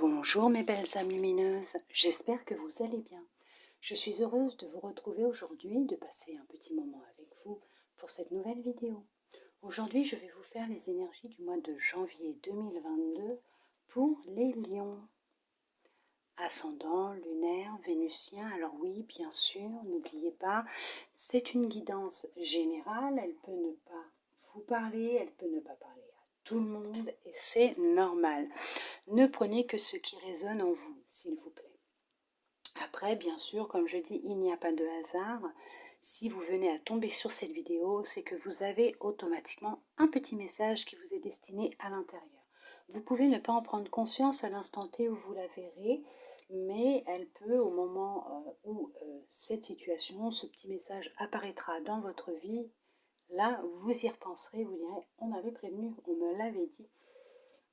Bonjour mes belles âmes lumineuses, j'espère que vous allez bien. Je suis heureuse de vous retrouver aujourd'hui, de passer un petit moment avec vous pour cette nouvelle vidéo. Aujourd'hui, je vais vous faire les énergies du mois de janvier 2022 pour les lions. Ascendant, lunaire, vénusien, alors oui, bien sûr, n'oubliez pas, c'est une guidance générale, elle peut ne pas vous parler, elle peut ne pas parler à tout le monde et c'est normal. Ne prenez que ce qui résonne en vous, s'il vous plaît. Après, bien sûr, comme je dis, il n'y a pas de hasard. Si vous venez à tomber sur cette vidéo, c'est que vous avez automatiquement un petit message qui vous est destiné à l'intérieur. Vous pouvez ne pas en prendre conscience à l'instant T où vous la verrez, mais elle peut, au moment où cette situation, ce petit message apparaîtra dans votre vie, là, vous y repenserez, vous direz, on m'avait prévenu, on me l'avait dit.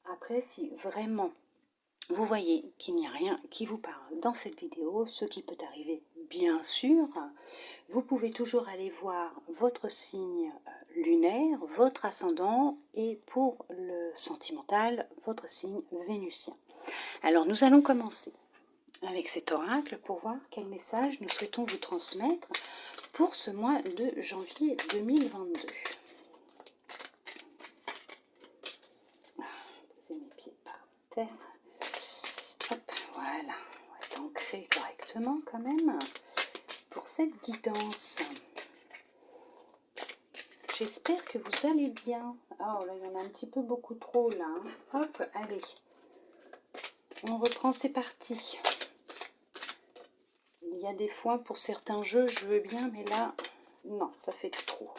Après, si vraiment vous voyez qu'il n'y a rien qui vous parle dans cette vidéo, ce qui peut arriver bien sûr, vous pouvez toujours aller voir votre signe lunaire, votre ascendant et pour le sentimental, votre signe vénusien. Alors nous allons commencer avec cet oracle pour voir quel message nous souhaitons vous transmettre pour ce mois de janvier 2022. Poser mes pieds par terre. Hop, voilà, on va s'ancrer correctement quand même pour cette guidance. J'espère que vous allez bien. Oh là, il y en a un petit peu beaucoup trop là. Hop, allez. On reprend, c'est parti. Il y a des fois, pour certains jeux, je veux bien, mais là, non, ça fait trop.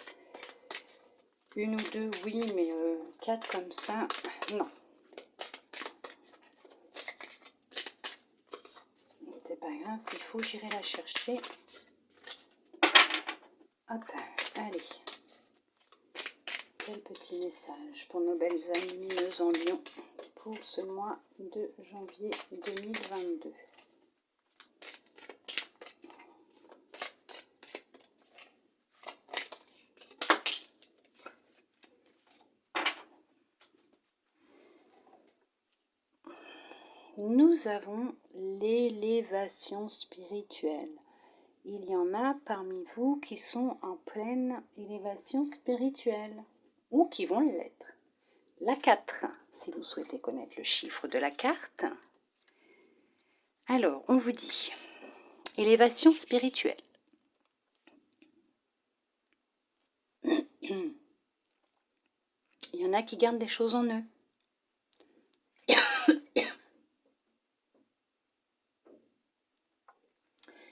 Une ou deux, oui, mais 4 comme ça, non. C'est pas grave, s'il faut, j'irai la chercher. Hop, allez. Quel petit message pour nos belles âmes lumineuses en lion pour ce mois de janvier 2022. Nous avons l'élévation spirituelle. Il y en a parmi vous qui sont en pleine élévation spirituelle ou qui vont l'être. La 4, si vous souhaitez connaître le chiffre de la carte. Alors, on vous dit élévation spirituelle. Il y en a qui gardent des choses en eux.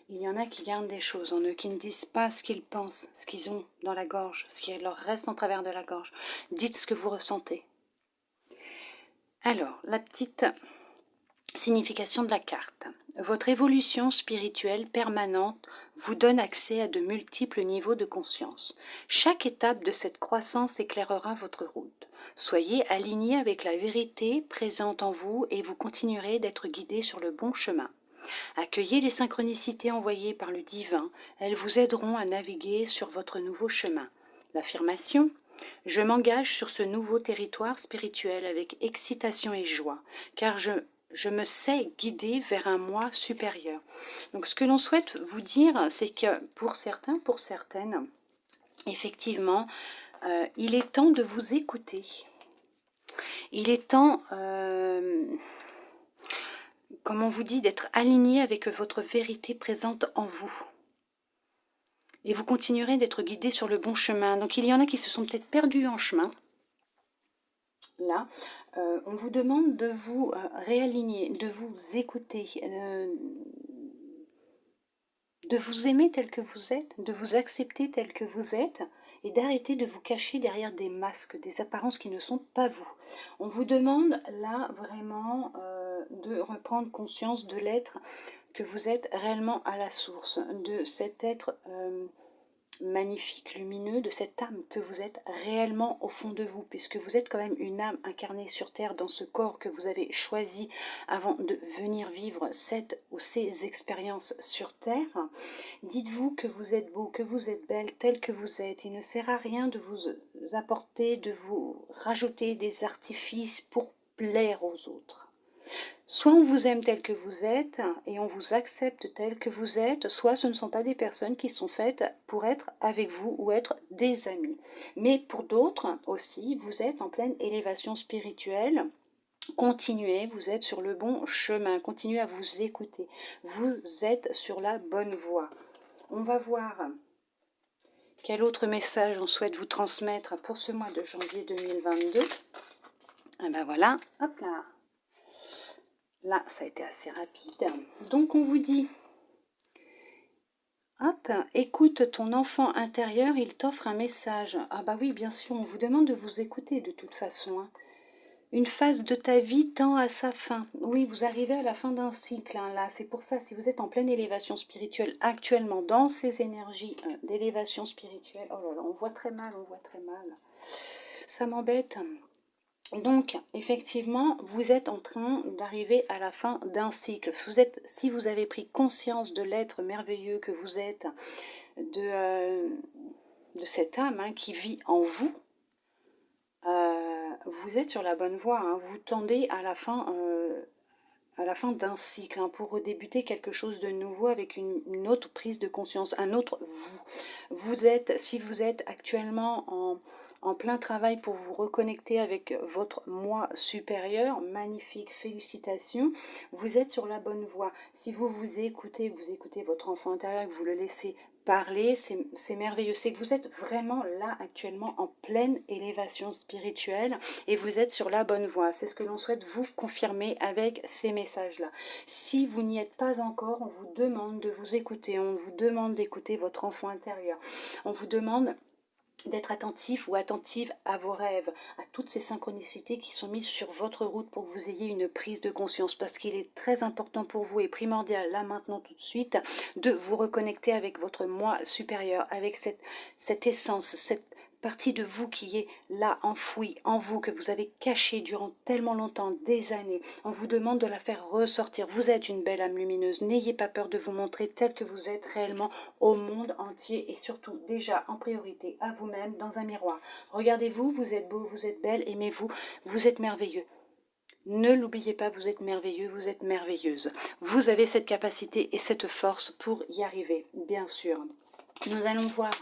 Il y en a qui gardent des choses en eux, qui ne disent pas ce qu'ils pensent, ce qu'ils ont dans la gorge, ce qui leur reste en travers de la gorge. Dites ce que vous ressentez. Alors, la petite signification de la carte. Votre évolution spirituelle permanente vous donne accès à de multiples niveaux de conscience. Chaque étape de cette croissance éclairera votre route. Soyez aligné avec la vérité présente en vous et vous continuerez d'être guidé sur le bon chemin. Accueillez les synchronicités envoyées par le divin, elles vous aideront à naviguer sur votre nouveau chemin. L'affirmation : je m'engage sur ce nouveau territoire spirituel avec excitation et joie, car je me sais guider vers un moi supérieur. Donc ce que l'on souhaite vous dire, c'est que pour certains, pour certaines, effectivement, il est temps de vous écouter. Il est temps, comme on vous dit, d'être aligné avec votre vérité présente en vous. Et vous continuerez d'être guidé sur le bon chemin. Donc il y en a qui se sont peut-être perdus en chemin. Là, on vous demande de vous réaligner, de vous écouter, de vous aimer tel que vous êtes, de vous accepter tel que vous êtes et d'arrêter de vous cacher derrière des masques, des apparences qui ne sont pas vous. On vous demande là vraiment de reprendre conscience de l'être que vous êtes réellement à la source, de cet être magnifique, lumineux, de cette âme que vous êtes réellement au fond de vous, puisque vous êtes quand même une âme incarnée sur terre dans ce corps que vous avez choisi avant de venir vivre cette ou ces expériences sur terre. Dites-vous que vous êtes beau, que vous êtes belle, tel que vous êtes. Il ne sert à rien de vous apporter, de vous rajouter des artifices pour plaire aux autres. Soit on vous aime tel que vous êtes et on vous accepte tel que vous êtes, soit ce ne sont pas des personnes qui sont faites pour être avec vous ou être des amis. Mais pour d'autres aussi, vous êtes en pleine élévation spirituelle. Continuez, vous êtes sur le bon chemin, continuez à vous écouter. Vous êtes sur la bonne voie. On va voir quel autre message on souhaite vous transmettre pour ce mois de janvier 2022. Et ben voilà, hop là. Là, ça a été assez rapide. Donc, on vous dit, hop, écoute ton enfant intérieur, il t'offre un message. Ah bah oui, bien sûr, on vous demande de vous écouter de toute façon. Hein. Une phase de ta vie tend à sa fin. Oui, vous arrivez à la fin d'un cycle. Hein, là, c'est pour ça, si vous êtes en pleine élévation spirituelle actuellement, dans ces énergies d'élévation spirituelle, oh là là, on voit très mal, on voit très mal. Ça m'embête. Donc, effectivement, vous êtes en train d'arriver à la fin d'un cycle. Si vous avez pris conscience de l'être merveilleux que vous êtes, de cette âme qui vit en vous, vous êtes sur la bonne voie. Hein. Vous tendez à la fin d'un cycle, pour redébuter quelque chose de nouveau avec une autre prise de conscience, un autre vous. Si vous êtes actuellement en plein travail pour vous reconnecter avec votre moi supérieur, magnifique, félicitations, vous êtes sur la bonne voie. Si vous écoutez, vous écoutez votre enfant intérieur, que vous le laissez parler, c'est merveilleux. C'est que vous êtes vraiment là actuellement en pleine élévation spirituelle et vous êtes sur la bonne voie. C'est ce que l'on souhaite vous confirmer avec ces messages-là. Si vous n'y êtes pas encore, on vous demande de vous écouter, on vous demande d'écouter votre enfant intérieur. On vous demande d'être attentif ou attentive à vos rêves, à toutes ces synchronicités qui sont mises sur votre route pour que vous ayez une prise de conscience, parce qu'il est très important pour vous et primordial, là maintenant tout de suite, de vous reconnecter avec votre moi supérieur, avec cette essence, cette partie de vous qui est là, enfouie en vous, que vous avez cachée durant tellement longtemps, des années. On vous demande de la faire ressortir. Vous êtes une belle âme lumineuse. N'ayez pas peur de vous montrer tel que vous êtes réellement au monde entier et surtout déjà en priorité à vous-même dans un miroir. Regardez-vous, vous êtes beau, vous êtes belle, aimez-vous, vous êtes merveilleux. Ne l'oubliez pas, vous êtes merveilleux, vous êtes merveilleuse. Vous avez cette capacité et cette force pour y arriver, bien sûr. Nous allons voir,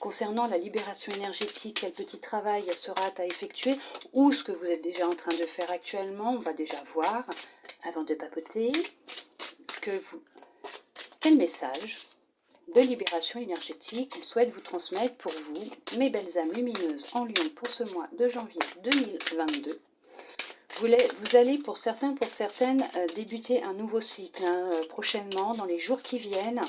concernant la libération énergétique, quel petit travail sera à effectuer ou ce que vous êtes déjà en train de faire actuellement. On va déjà voir, avant de papoter, quel message de libération énergétique on souhaite vous transmettre pour vous, mes belles âmes lumineuses en Lion, pour ce mois de janvier 2022. Vous allez pour certains, pour certaines, débuter un nouveau cycle prochainement, dans les jours qui viennent.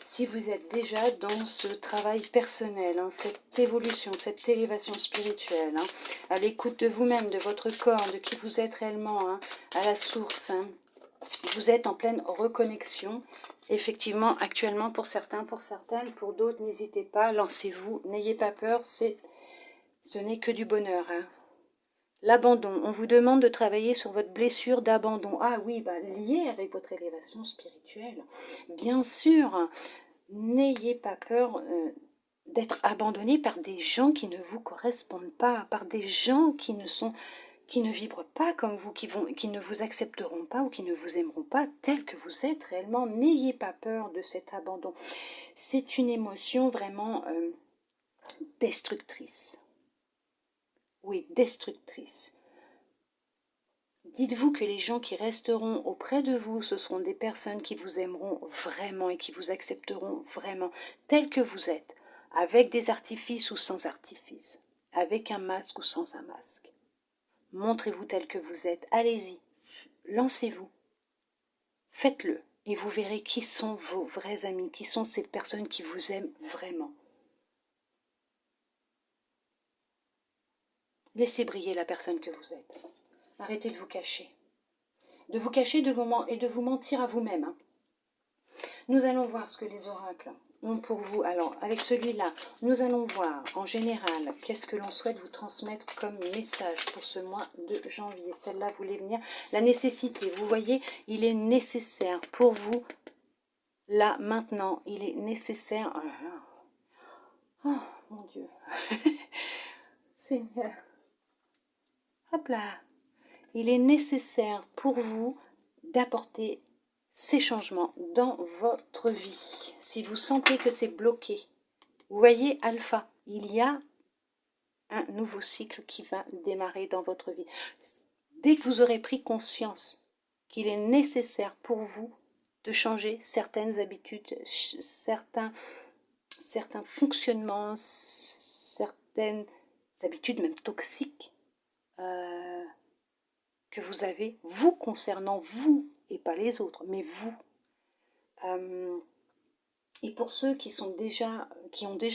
Si vous êtes déjà dans ce travail personnel, cette évolution, cette élévation spirituelle, à l'écoute de vous-même, de votre corps, de qui vous êtes réellement, à la source, vous êtes en pleine reconnexion, effectivement, actuellement pour certains, pour certaines, pour d'autres, n'hésitez pas, lancez-vous, n'ayez pas peur, ce n'est que du bonheur. L'abandon, on vous demande de travailler sur votre blessure d'abandon. Ah oui, lié avec votre élévation spirituelle. Bien sûr, n'ayez pas peur d'être abandonné par des gens qui ne vous correspondent pas, par des gens qui ne vibrent pas comme vous, qui ne vous accepteront pas ou qui ne vous aimeront pas tel que vous êtes réellement. N'ayez pas peur de cet abandon. C'est une émotion vraiment destructrice. Oui, destructrice. Dites-vous que les gens qui resteront auprès de vous, ce seront des personnes qui vous aimeront vraiment et qui vous accepteront vraiment tel que vous êtes, avec des artifices ou sans artifices, avec un masque ou sans un masque. Montrez-vous tel que vous êtes, allez-y, lancez-vous, faites-le et vous verrez qui sont vos vrais amis, qui sont ces personnes qui vous aiment vraiment. Laissez briller la personne que vous êtes. Arrêtez de vous cacher. De vous cacher et de vous mentir à vous-même. Nous allons voir ce que les oracles ont pour vous. Alors, avec celui-là, nous allons voir en général qu'est-ce que l'on souhaite vous transmettre comme message pour ce mois de janvier. Celle-là voulait venir. La nécessité, vous voyez, il est nécessaire pour vous, là, maintenant, il est nécessaire. Oh, mon Dieu. Seigneur. Hop là. Il est nécessaire pour vous d'apporter ces changements dans votre vie. Si vous sentez que c'est bloqué, vous voyez Alpha, il y a un nouveau cycle qui va démarrer dans votre vie. Dès que vous aurez pris conscience qu'il est nécessaire pour vous de changer certaines habitudes, certains fonctionnements, certaines habitudes même toxiques que vous avez, vous concernant vous et pas les autres, mais vous. Et pour ceux qui ont déjà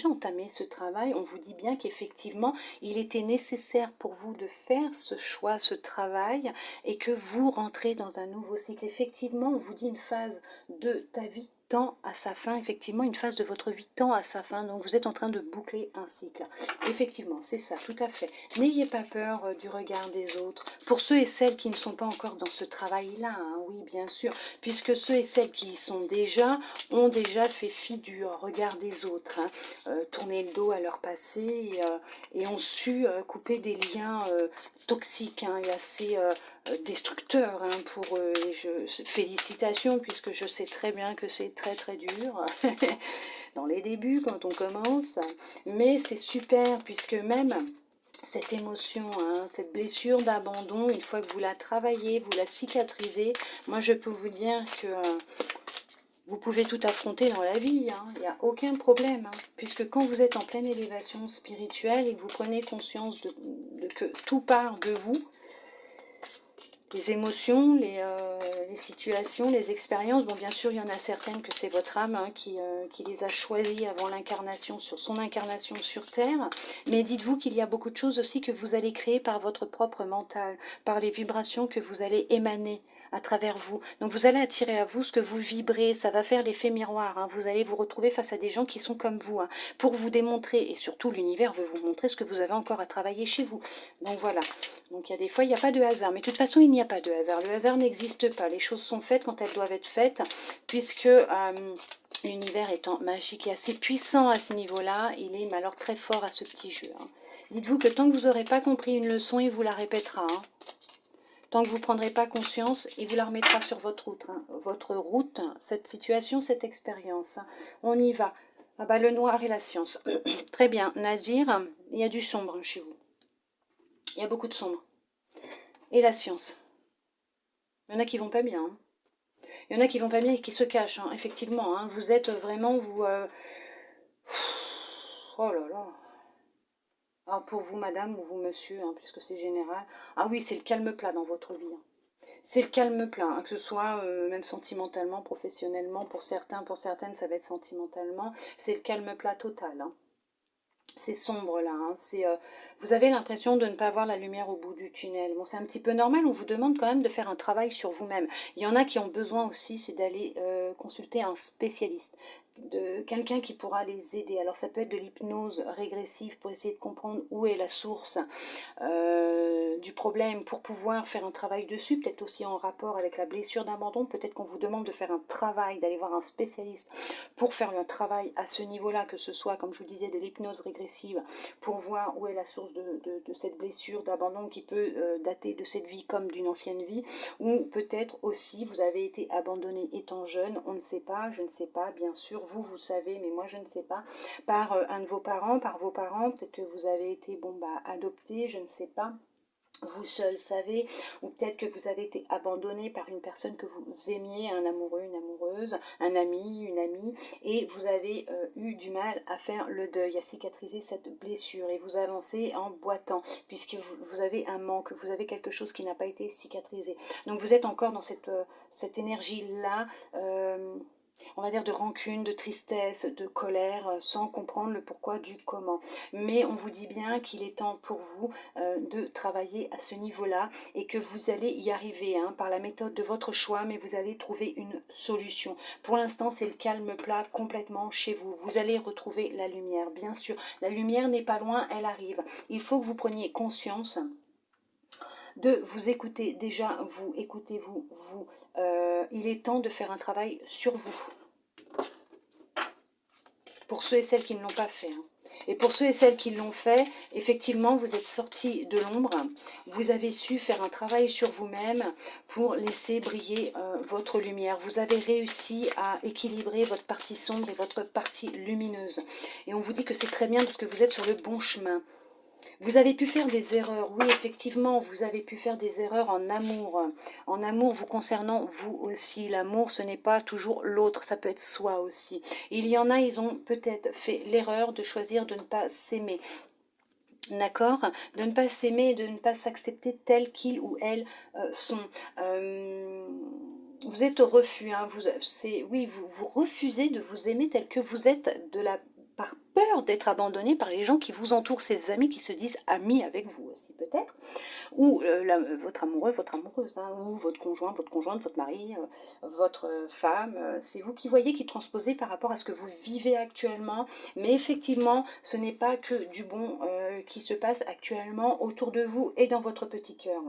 entamé ce travail, on vous dit bien qu'effectivement, il était nécessaire pour vous de faire ce choix, ce travail, et que vous rentrez dans un nouveau cycle. Effectivement, on vous dit une phase de ta vie tend à sa fin, effectivement, une phase de votre vie tend à sa fin, donc vous êtes en train de boucler un cycle. Effectivement, c'est ça, tout à fait. N'ayez pas peur du regard des autres. Pour ceux et celles qui ne sont pas encore dans ce travail-là, hein, oui, bien sûr, puisque ceux et celles qui y sont déjà, ont déjà fait fi du regard des autres, hein, tourné le dos à leur passé et ont su couper des liens toxiques hein, et assez destructeurs hein, pour eux. Et félicitations, puisque je sais très bien que c'est très très dur dans les débuts quand on commence, mais c'est super puisque même cette émotion, hein, cette blessure d'abandon, une fois que vous la travaillez, vous la cicatrisez, moi je peux vous dire que vous pouvez tout affronter dans la vie, hein, il n'y a aucun problème, hein, puisque quand vous êtes en pleine élévation spirituelle et que vous prenez conscience que tout part de vous, les émotions, les situations, les expériences, bon bien sûr il y en a certaines que c'est votre âme hein, qui les a choisies avant l'incarnation, sur son incarnation sur Terre, mais dites-vous qu'il y a beaucoup de choses aussi que vous allez créer par votre propre mental, par les vibrations que vous allez émaner à travers vous. Donc vous allez attirer à vous ce que vous vibrez, ça va faire l'effet miroir, hein. Vous allez vous retrouver face à des gens qui sont comme vous, hein, pour vous démontrer, et surtout l'univers veut vous montrer ce que vous avez encore à travailler chez vous. Donc voilà, donc il y a des fois il n'y a pas de hasard, mais de toute façon il n'y a pas de hasard, le hasard n'existe pas, les choses sont faites quand elles doivent être faites, puisque l'univers étant magique et assez puissant à ce niveau-là, il est alors très fort à ce petit jeu. Hein. Dites-vous que tant que vous n'aurez pas compris une leçon, il vous la répétera, hein. Tant que vous ne prendrez pas conscience, il vous la remettra sur votre route. Hein. Votre route, cette situation, cette expérience. Hein. On y va. Ah bah, le noir et la science. Très bien. Nadir, il y a du sombre chez vous. Il y a beaucoup de sombre. Et la science. Il y en a qui vont pas bien. Hein. Il y en a qui vont pas bien et qui se cachent. Hein. Effectivement, hein. Vous êtes vraiment, vous... Oh là là. Ah, pour vous, madame, ou vous, monsieur, hein, puisque c'est général. Ah oui, c'est le calme plat dans votre vie. Hein. C'est le calme plat, hein, que ce soit même sentimentalement, professionnellement, pour certains, pour certaines, ça va être sentimentalement. C'est le calme plat total. Hein. C'est sombre là, hein, vous avez l'impression de ne pas voir la lumière au bout du tunnel. Bon, c'est un petit peu normal, on vous demande quand même de faire un travail sur vous-même. Il y en a qui ont besoin aussi, c'est d'aller consulter un spécialiste, de quelqu'un qui pourra les aider. Alors ça peut être de l'hypnose régressive pour essayer de comprendre où est la source du problème, pour pouvoir faire un travail dessus, peut-être aussi en rapport avec la blessure d'abandon, peut-être qu'on vous demande de faire un travail, d'aller voir un spécialiste pour faire un travail à ce niveau-là, que ce soit, comme je vous disais, de l'hypnose régressive, pour voir où est la source de cette blessure d'abandon qui peut dater de cette vie comme d'une ancienne vie, ou peut-être aussi vous avez été abandonné étant jeune, on ne sait pas, je ne sais pas, bien sûr, vous savez, mais moi je ne sais pas, par un de vos parents, par vos parents, peut-être que vous avez été adopté, je ne sais pas. Vous seul savez, ou peut-être que vous avez été abandonné par une personne que vous aimiez, un amoureux, une amoureuse, un ami, une amie, et vous avez eu du mal à faire le deuil, à cicatriser cette blessure, et vous avancez en boitant, puisque vous avez un manque, vous avez quelque chose qui n'a pas été cicatrisé. Donc vous êtes encore dans cette énergie-là, on va dire de rancune, de tristesse, de colère, sans comprendre le pourquoi du comment. Mais on vous dit bien qu'il est temps pour vous de travailler à ce niveau-là et que vous allez y arriver hein, par la méthode de votre choix, mais vous allez trouver une solution. Pour l'instant, c'est le calme plat complètement chez vous. Vous allez retrouver la lumière, bien sûr. La lumière n'est pas loin, elle arrive. Il faut que vous preniez conscience de vous écouter. Déjà, vous, écoutez-vous, vous. Il est temps de faire un travail sur vous. Pour ceux et celles qui ne l'ont pas fait. Hein. Et pour ceux et celles qui l'ont fait, effectivement, vous êtes sortis de l'ombre. Vous avez su faire un travail sur vous-même pour laisser briller votre lumière. Vous avez réussi à équilibrer votre partie sombre et votre partie lumineuse. Et on vous dit que c'est très bien parce que vous êtes sur le bon chemin. Vous avez pu faire des erreurs, oui, effectivement, vous avez pu faire des erreurs en amour. En amour, vous concernant vous aussi. L'amour, ce n'est pas toujours l'autre, ça peut être soi aussi. Il y en a, ils ont peut-être fait l'erreur de choisir de ne pas s'aimer. D'accord? De ne pas s'aimer et de ne pas s'accepter tel qu'ils ou elles sont. Vous êtes au refus, hein, oui, vous refusez de vous aimer tel que vous êtes par peur d'être abandonné par les gens qui vous entourent, ces amis qui se disent amis avec vous aussi peut-être, ou votre amoureux, votre amoureuse, hein, ou votre conjoint, votre conjointe, votre mari, votre femme, c'est vous qui voyez, qui transposez par rapport à ce que vous vivez actuellement, mais effectivement, ce n'est pas que du bon qui se passe actuellement autour de vous et dans votre petit cœur.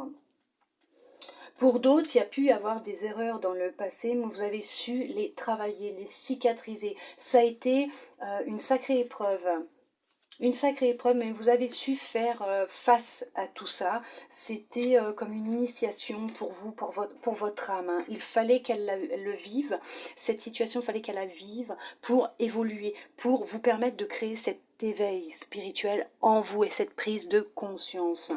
Pour d'autres, il y a pu y avoir des erreurs dans le passé, mais vous avez su les travailler, les cicatriser. Ça a été une sacrée épreuve. Une sacrée épreuve, mais vous avez su faire face à tout ça. C'était comme une initiation pour vous, pour votre âme. Hein. Il fallait qu'elle le vive. Cette situation, il fallait qu'elle la vive pour évoluer, pour vous permettre de créer cet éveil spirituel en vous et cette prise de conscience.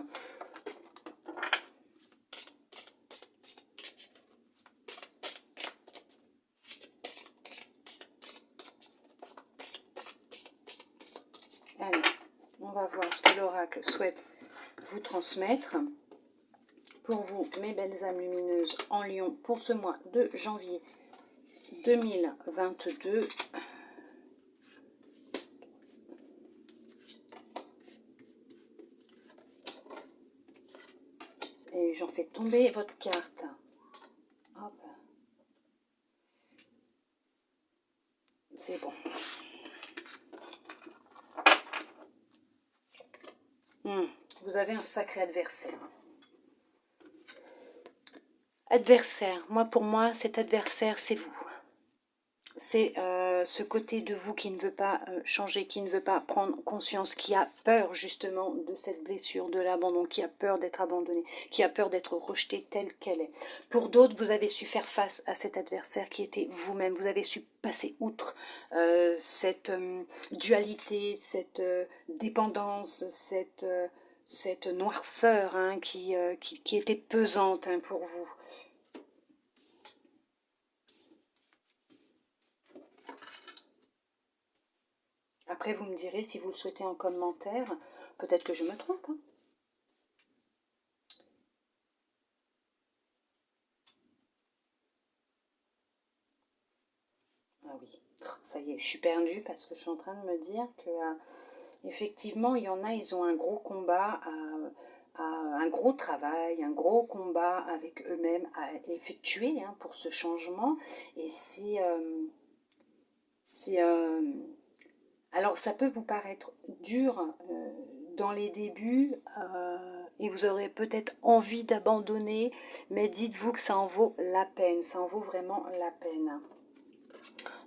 Allez, on va voir ce que l'oracle souhaite vous transmettre. Pour vous, mes belles âmes lumineuses en Lion, pour ce mois de janvier 2022. Et j'en fais tomber votre carte. Hop. C'est bon. Vous avez un sacré adversaire. Adversaire, pour moi, cet adversaire, c'est vous. C'est ce côté de vous qui ne veut pas changer, qui ne veut pas prendre conscience, qui a peur justement de cette blessure, de l'abandon, qui a peur d'être abandonné, qui a peur d'être rejeté telle qu'elle est. Pour d'autres, vous avez su faire face à cet adversaire qui était vous-même. Vous avez su passer outre cette dualité, cette dépendance, cette noirceur hein, qui était pesante hein, pour vous. Après, vous me direz, si vous le souhaitez en commentaire, peut-être que je me trompe. Hein. Ah oui, ça y est, je suis perdue parce que je suis en train de me dire que, effectivement, il y en a, ils ont un gros combat, un gros travail, un gros combat avec eux-mêmes à effectuer hein, pour ce changement. Et alors, ça peut vous paraître dur dans les débuts et vous aurez peut-être envie d'abandonner, mais dites-vous que ça en vaut la peine, ça en vaut vraiment la peine.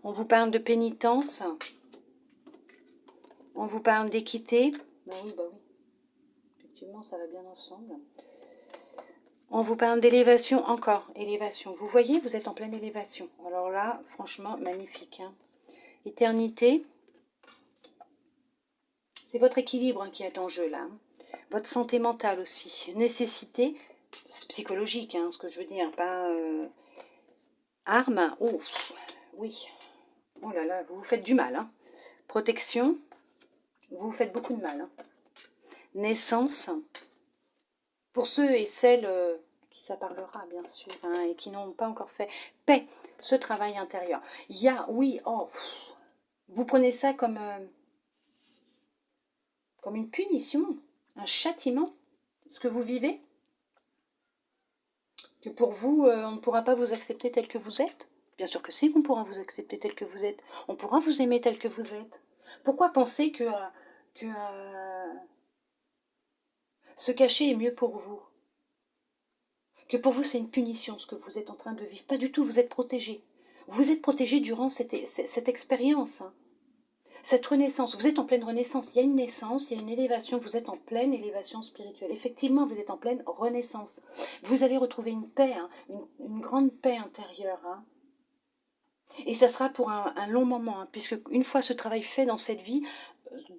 On vous parle de pénitence, on vous parle d'équité. Bah oui, effectivement, ça va bien ensemble. On vous parle d'élévation encore, élévation. Vous voyez, vous êtes en pleine élévation. Alors là, franchement, magnifique. Hein. Éternité. C'est votre équilibre hein, qui est en jeu là. Votre santé mentale aussi. Nécessité psychologique, hein, ce que je veux dire. Pas arme. Oh, oui. Oh là là, vous vous faites du mal. Hein. Protection. Vous vous faites beaucoup de mal. Hein. Naissance. Pour ceux et celles qui ça parlera, bien sûr, hein, et qui n'ont pas encore fait paix, ce travail intérieur. Il y a, oui, vous prenez ça comme une punition, un châtiment, ce que vous vivez, que pour vous, on ne pourra pas vous accepter tel que vous êtes. Bien sûr que si, on pourra vous accepter tel que vous êtes. On pourra vous aimer tel que vous êtes. Pourquoi penser que se cacher est mieux pour vous? Que pour vous, c'est une punition, ce que vous êtes en train de vivre. Pas du tout, vous êtes protégé. Vous êtes protégé durant cette expérience. Hein. Cette renaissance, vous êtes en pleine renaissance, il y a une naissance, il y a une élévation, vous êtes en pleine élévation spirituelle. Effectivement, vous êtes en pleine renaissance. Vous allez retrouver une paix, hein, une grande paix intérieure. Hein. Et ça sera pour un long moment, hein, puisque une fois ce travail fait dans cette vie,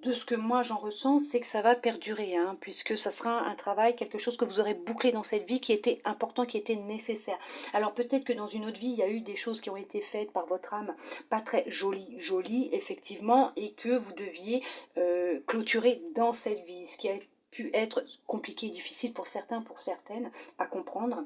de ce que moi j'en ressens, c'est que ça va perdurer, hein, puisque ça sera un travail, quelque chose que vous aurez bouclé dans cette vie qui était important, qui était nécessaire. Alors peut-être que dans une autre vie, il y a eu des choses qui ont été faites par votre âme, pas très jolies, effectivement, et que vous deviez clôturer dans cette vie, ce qui a pu être compliqué et difficile pour certains, pour certaines, à comprendre.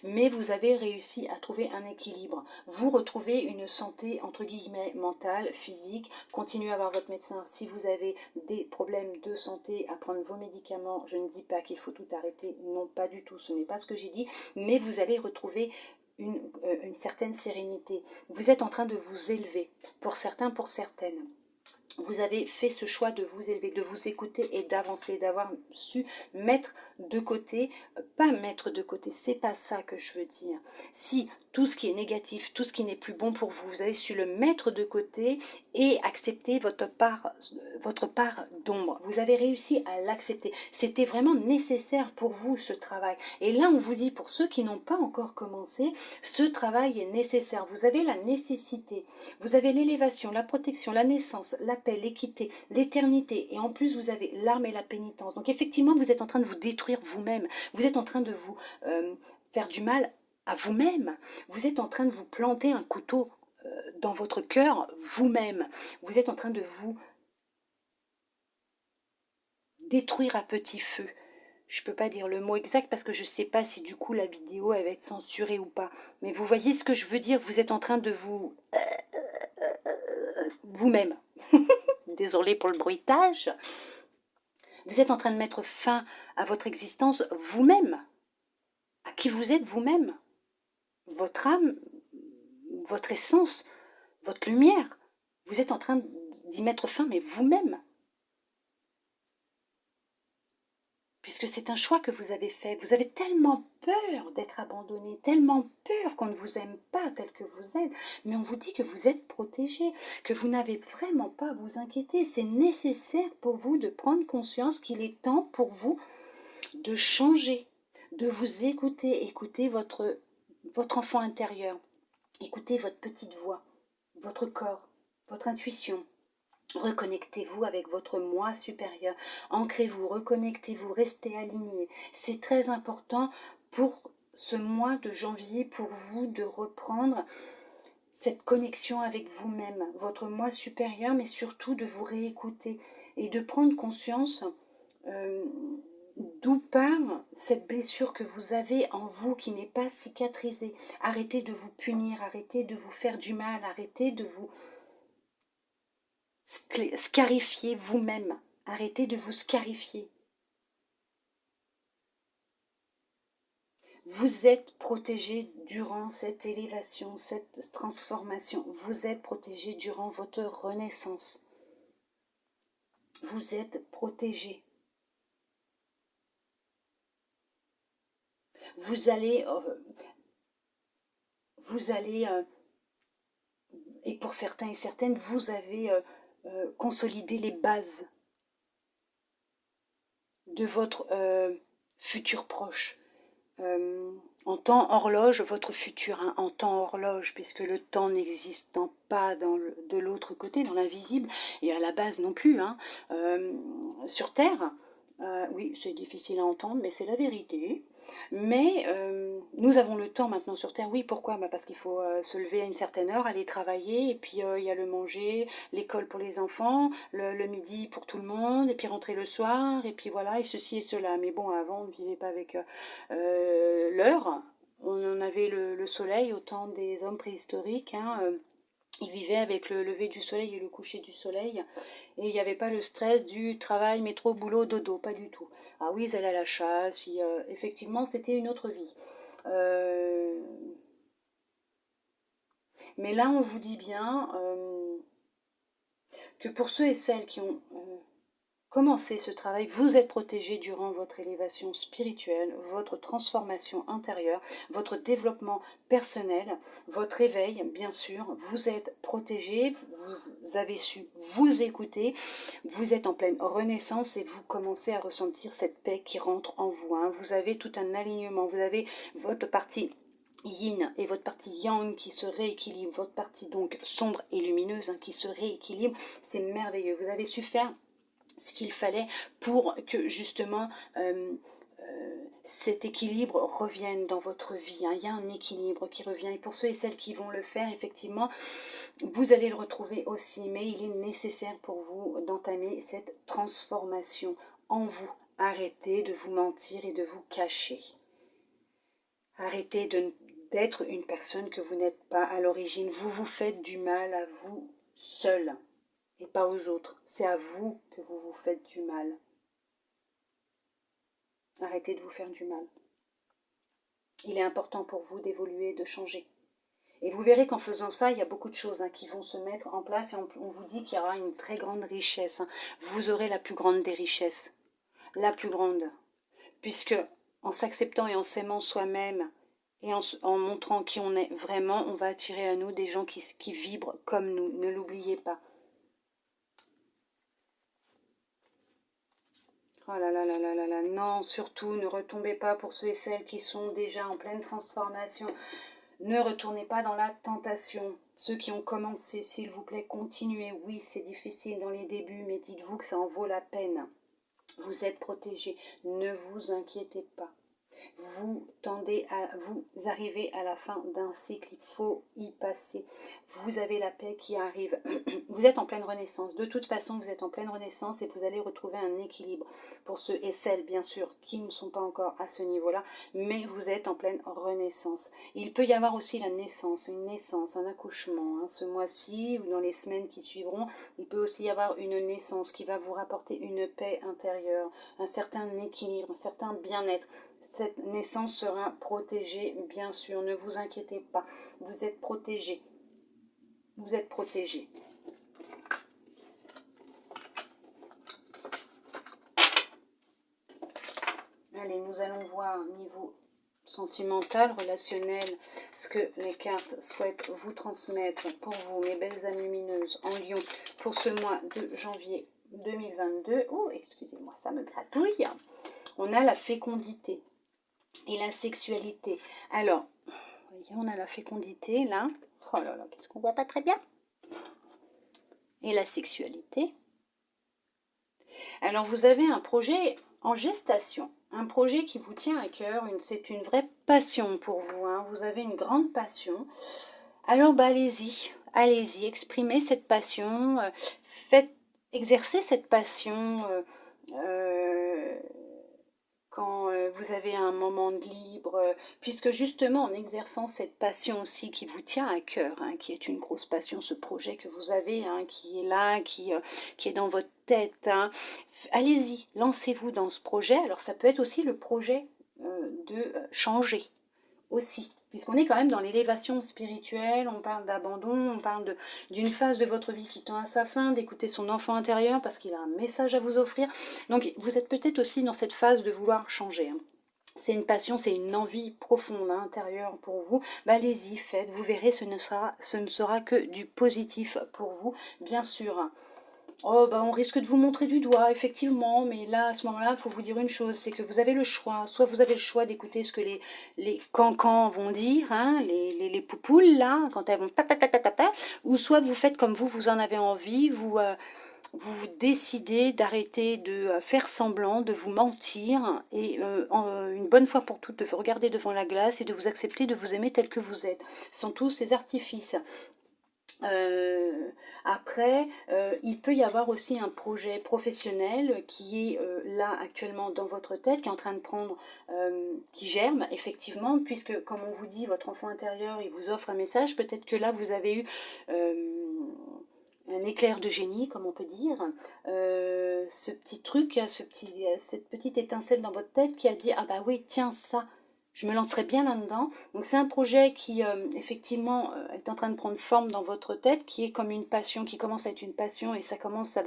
Mais vous avez réussi à trouver un équilibre. Vous retrouvez une santé, entre guillemets, mentale, physique. Continuez à voir votre médecin. Si vous avez des problèmes de santé, à prendre vos médicaments, je ne dis pas qu'il faut tout arrêter. Non, pas du tout. Ce n'est pas ce que j'ai dit. Mais vous allez retrouver une certaine sérénité. Vous êtes en train de vous élever. Pour certains, pour certaines. Vous avez fait ce choix de vous élever, de vous écouter et d'avancer, d'avoir su mettre de côté, pas mettre de côté, c'est pas ça que je veux dire. Si tout ce qui est négatif, tout ce qui n'est plus bon pour vous, vous avez su le mettre de côté et accepter votre part d'ombre. Vous avez réussi à l'accepter. C'était vraiment nécessaire pour vous ce travail. Et là, on vous dit, pour ceux qui n'ont pas encore commencé, ce travail est nécessaire. Vous avez la nécessité. Vous avez l'élévation, la protection, la naissance, la paix, l'équité, l'éternité. Et en plus, vous avez l'arme et la pénitence. Donc effectivement, vous êtes en train de vous détruire vous-même. Vous êtes en train de vous faire du mal à vous-même. Vous êtes en train de vous planter un couteau dans votre cœur vous-même. Vous êtes en train de vous détruire à petit feu. Je ne peux pas dire le mot exact parce que je ne sais pas si du coup la vidéo elle va être censurée ou pas. Mais vous voyez ce que je veux dire, vous êtes en train de vous-même. Désolée pour le bruitage. Vous êtes en train de mettre fin à votre existence vous-même. À qui vous êtes vous-même. Votre âme, votre essence, votre lumière. Vous êtes en train d'y mettre fin, mais vous-même. Puisque c'est un choix que vous avez fait. Vous avez tellement peur d'être abandonné, tellement peur qu'on ne vous aime pas tel que vous êtes, mais on vous dit que vous êtes protégé, que vous n'avez vraiment pas à vous inquiéter. C'est nécessaire pour vous de prendre conscience qu'il est temps pour vous de changer, de vous écouter, écouter votre enfant intérieur, écoutez votre petite voix, votre corps, votre intuition. Reconnectez-vous avec votre moi supérieur, ancrez-vous, reconnectez-vous, restez aligné. C'est très important pour ce mois de janvier, pour vous de reprendre cette connexion avec vous-même, votre moi supérieur, mais surtout de vous réécouter et de prendre conscience d'où part cette blessure que vous avez en vous qui n'est pas cicatrisée. Arrêtez de vous punir, arrêtez de vous faire du mal, arrêtez de vous scarifier vous-même. Arrêtez de vous scarifier. Vous êtes protégé durant cette élévation, cette transformation. Vous êtes protégé durant votre renaissance. Vous êtes protégé. Vous allez, et pour certains et certaines, vous avez consolidé les bases de votre futur proche. En temps horloge, votre futur, hein, en temps horloge, puisque le temps n'existant pas de l'autre côté, dans l'invisible, et à la base non plus, hein, sur Terre, oui, c'est difficile à entendre, mais c'est la vérité. Mais nous avons le temps maintenant sur Terre. Oui, pourquoi? Parce qu'il faut se lever à une certaine heure, aller travailler, et puis il y a le manger, l'école pour les enfants, le midi pour tout le monde, et puis rentrer le soir, et puis voilà, et ceci et cela. Mais bon, avant, on ne vivait pas avec l'heure. On en avait le soleil au temps des hommes préhistoriques, hein, ils vivaient avec le lever du soleil et le coucher du soleil. Et il n'y avait pas le stress du travail, métro, boulot, dodo, pas du tout. Ah oui, ils allaient à la chasse, effectivement, c'était une autre vie. Mais là, on vous dit bien que pour ceux et celles qui ont commencer ce travail, vous êtes protégé durant votre élévation spirituelle, votre transformation intérieure, votre développement personnel, votre éveil, bien sûr. Vous êtes protégé, vous avez su vous écouter, vous êtes en pleine renaissance et vous commencez à ressentir cette paix qui rentre en vous. Hein. Vous avez tout un alignement, vous avez votre partie yin et votre partie yang qui se rééquilibre, votre partie donc sombre et lumineuse hein, qui se rééquilibre. C'est merveilleux. Vous avez su faire ce qu'il fallait pour que justement cet équilibre revienne dans votre vie. Hein. Il y a un équilibre qui revient et pour ceux et celles qui vont le faire, effectivement, vous allez le retrouver aussi, mais il est nécessaire pour vous d'entamer cette transformation en vous. Arrêtez de vous mentir et de vous cacher. Arrêtez d'être une personne que vous n'êtes pas à l'origine. Vous vous faites du mal à vous seul. Et pas aux autres. C'est à vous que vous vous faites du mal. Arrêtez de vous faire du mal. Il est important pour vous d'évoluer, de changer. Et vous verrez qu'en faisant ça, il y a beaucoup de choses hein, qui vont se mettre en place. Et on vous dit qu'il y aura une très grande richesse. Hein. Vous aurez la plus grande des richesses. La plus grande. Puisque en s'acceptant et en s'aimant soi-même, et en montrant qui on est vraiment, on va attirer à nous des gens qui vibrent comme nous. Ne l'oubliez pas. Oh là là là là là là, non, surtout ne retombez pas pour ceux et celles qui sont déjà en pleine transformation. Ne retournez pas dans la tentation. Ceux qui ont commencé, s'il vous plaît, continuez. Oui, c'est difficile dans les débuts, mais dites-vous que ça en vaut la peine. Vous êtes protégés, ne vous inquiétez pas. Vous arrivez à la fin d'un cycle, il faut y passer. Vous avez la paix qui arrive. Vous êtes en pleine renaissance. De toute façon, vous êtes en pleine renaissance et vous allez retrouver un équilibre. Pour ceux et celles, bien sûr, qui ne sont pas encore à ce niveau-là, mais vous êtes en pleine renaissance. Il peut y avoir aussi la naissance, une naissance, un accouchement. Hein. Ce mois-ci ou dans les semaines qui suivront, il peut aussi y avoir une naissance qui va vous rapporter une paix intérieure, un certain équilibre, un certain bien-être. Cette naissance sera protégée, bien sûr, ne vous inquiétez pas, vous êtes protégés. Vous êtes protégés. Allez, nous allons voir niveau sentimental, relationnel, ce que les cartes souhaitent vous transmettre pour vous, mes belles âmes lumineuses, en Lion, pour ce mois de janvier 2022. Oh, excusez-moi, ça me gratouille. On a la fécondité et la sexualité. Alors, vous voyez, on a la fécondité là. Oh là là, qu'est-ce qu'on voit pas très bien. Et la sexualité. Alors, vous avez un projet en gestation. Un projet qui vous tient à cœur. C'est une vraie passion pour vous. Hein. Vous avez une grande passion. Alors, bah, allez-y. Allez-y, exprimez cette passion. Exercez cette passion. Quand vous avez un moment de libre, puisque justement en exerçant cette passion aussi qui vous tient à cœur, hein, qui est une grosse passion, ce projet que vous avez, hein, qui est là, qui est dans votre tête, hein, allez-y, lancez-vous dans ce projet. Alors ça peut être aussi le projet de changer aussi, puisqu'on est quand même dans l'élévation spirituelle, on parle d'abandon, on parle d'une phase de votre vie qui tend à sa fin, d'écouter son enfant intérieur parce qu'il a un message à vous offrir. Donc vous êtes peut-être aussi dans cette phase de vouloir changer. Hein. C'est une passion, c'est une envie profonde intérieure pour vous. Bah, allez-y, faites, vous verrez, ce ne sera que du positif pour vous, bien sûr. Oh, bah, on risque de vous montrer du doigt, effectivement, mais là, à ce moment-là, il faut vous dire une chose, c'est que vous avez le choix. Soit vous avez le choix d'écouter ce que les cancans vont dire, hein, les poupoules, là, quand elles vont ta, ou soit vous faites comme vous en avez envie, vous décidez d'arrêter de faire semblant, de vous mentir, et une bonne fois pour toutes, de vous regarder devant la glace et de vous accepter, de vous aimer tel que vous êtes, sans tous ces artifices. Après, il peut y avoir aussi un projet professionnel qui est là actuellement dans votre tête, qui est en train de prendre, qui germe effectivement, puisque comme on vous dit, votre enfant intérieur, il vous offre un message, peut-être que là vous avez eu un éclair de génie, comme on peut dire, ce petit truc, cette petite étincelle dans votre tête qui a dit, ah bah oui, tiens ça, je me lancerai bien là-dedans. Donc c'est un projet qui, effectivement, est en train de prendre forme dans votre tête, qui est comme une passion, qui commence à être une passion, et ça commence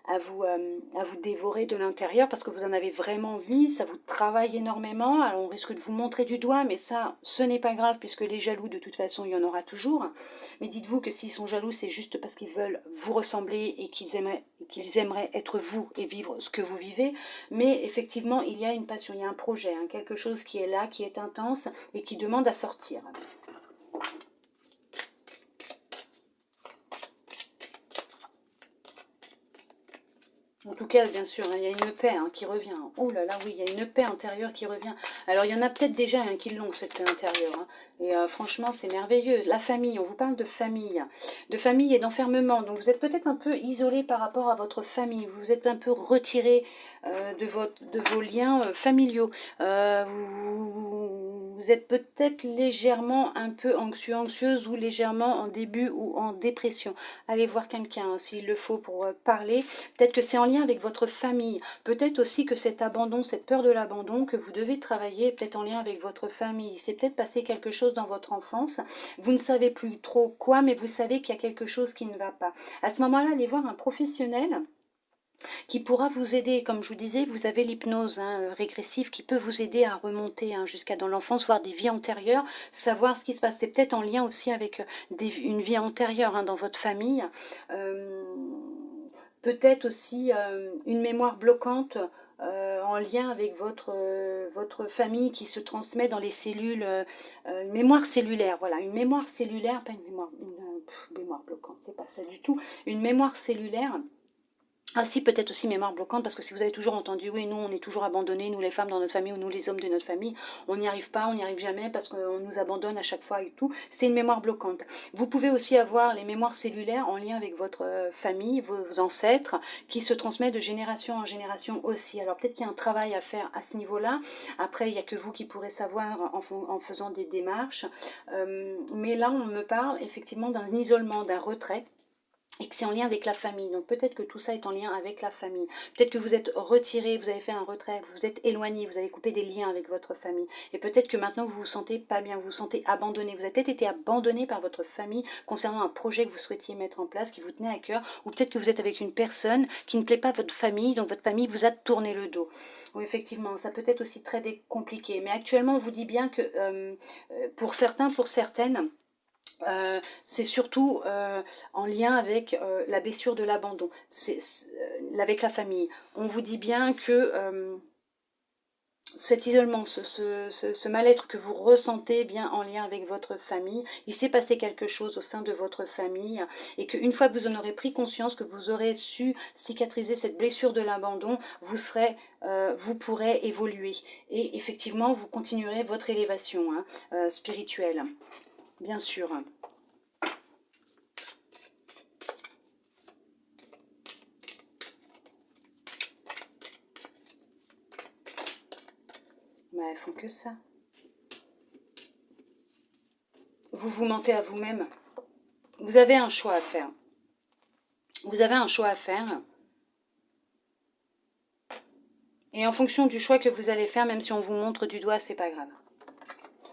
à vous dévorer de l'intérieur parce que vous en avez vraiment envie, ça vous travaille énormément. Alors on risque de vous montrer du doigt, mais ça, ce n'est pas grave puisque les jaloux, de toute façon, il y en aura toujours. Mais dites-vous que s'ils sont jaloux, c'est juste parce qu'ils veulent vous ressembler et qu'ils aimeraient être vous et vivre ce que vous vivez. Mais effectivement, il y a une passion, il y a un projet, hein, quelque chose qui est là, qui est intense et qui demande à sortir. En tout cas, bien sûr, hein, il y a une paix qui revient. Oh là là, oui, il y a une paix intérieure qui revient. Alors, il y en a peut-être déjà qui l'ont, cette paix intérieure. Hein. Et franchement, c'est merveilleux. La famille, on vous parle de famille et d'enfermement. Donc, vous êtes peut-être un peu isolé par rapport à votre famille. Vous êtes un peu retiré de vos liens familiaux. Vous êtes peut-être légèrement un peu anxieux, anxieuse ou légèrement en début ou en dépression. Allez voir quelqu'un s'il le faut pour parler. Peut-être que c'est en lien avec votre famille. Peut-être aussi que cet abandon, cette peur de l'abandon que vous devez travailler est peut-être en lien avec votre famille. C'est peut-être passé quelque chose dans votre enfance. Vous ne savez plus trop quoi, mais vous savez qu'il y a quelque chose qui ne va pas. À ce moment-là, allez voir un professionnel qui pourra vous aider. Comme je vous disais, vous avez l'hypnose régressive qui peut vous aider à remonter jusqu'à dans l'enfance, voir des vies antérieures, savoir ce qui se passe. C'est peut-être en lien aussi avec une vie antérieure dans votre famille. Peut-être aussi une mémoire bloquante en lien avec votre famille qui se transmet dans les cellules, une mémoire cellulaire, voilà, une mémoire cellulaire, pas une mémoire, mémoire bloquante, c'est pas ça du tout, une mémoire cellulaire. Ah si, peut-être aussi mémoire bloquante, parce que si vous avez toujours entendu, oui, nous on est toujours abandonnés, nous les femmes dans notre famille, ou nous les hommes de notre famille, on n'y arrive pas, on n'y arrive jamais, parce qu'on nous abandonne à chaque fois et tout, c'est une mémoire bloquante. Vous pouvez aussi avoir les mémoires cellulaires en lien avec votre famille, vos ancêtres, qui se transmettent de génération en génération aussi. Alors peut-être qu'il y a un travail à faire à ce niveau-là, après il n'y a que vous qui pourrez savoir en faisant des démarches, mais là on me parle effectivement d'un isolement, d'un retrait, et que c'est en lien avec la famille. Donc peut-être que tout ça est en lien avec la famille. Peut-être que vous êtes retiré, vous avez fait un retrait, vous vous êtes éloigné, vous avez coupé des liens avec votre famille. Et peut-être que maintenant vous vous sentez pas bien, vous vous sentez abandonné. Vous avez peut-être été abandonné par votre famille concernant un projet que vous souhaitiez mettre en place, qui vous tenait à cœur. Ou peut-être que vous êtes avec une personne qui ne plaît pas à votre famille, donc votre famille vous a tourné le dos. Oui, effectivement, ça peut être aussi très compliqué. Mais actuellement, on vous dit bien que pour certains, pour certaines, c'est surtout en lien avec la blessure de l'abandon, avec la famille. On vous dit bien que cet isolement, ce mal-être que vous ressentez bien en lien avec votre famille, il s'est passé quelque chose au sein de votre famille et qu'une fois que vous en aurez pris conscience, que vous aurez su cicatriser cette blessure de l'abandon, vous pourrez évoluer et effectivement vous continuerez votre élévation spirituelle, bien sûr. Mais elles font que ça. Vous vous mentez à vous-même. Vous avez un choix à faire. Vous avez un choix à faire. Et en fonction du choix que vous allez faire, même si on vous montre du doigt, c'est pas grave.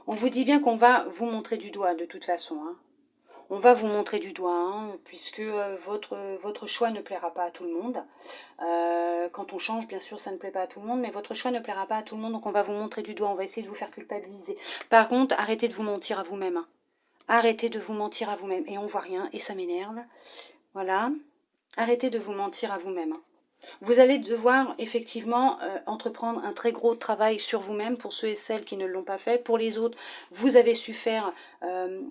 On vous dit bien qu'on va vous montrer du doigt de toute façon. On va vous montrer du doigt, puisque votre choix ne plaira pas à tout le monde. Quand on change, bien sûr, ça ne plaît pas à tout le monde, mais votre choix ne plaira pas à tout le monde, donc on va vous montrer du doigt, on va essayer de vous faire culpabiliser. Par contre, arrêtez de vous mentir à vous-même. Arrêtez de vous mentir à vous-même. Et on voit rien, et ça m'énerve. Voilà. Arrêtez de vous mentir à vous-même. Vous allez devoir effectivement entreprendre un très gros travail sur vous-même pour ceux et celles qui ne l'ont pas fait. Pour les autres, vous avez su faire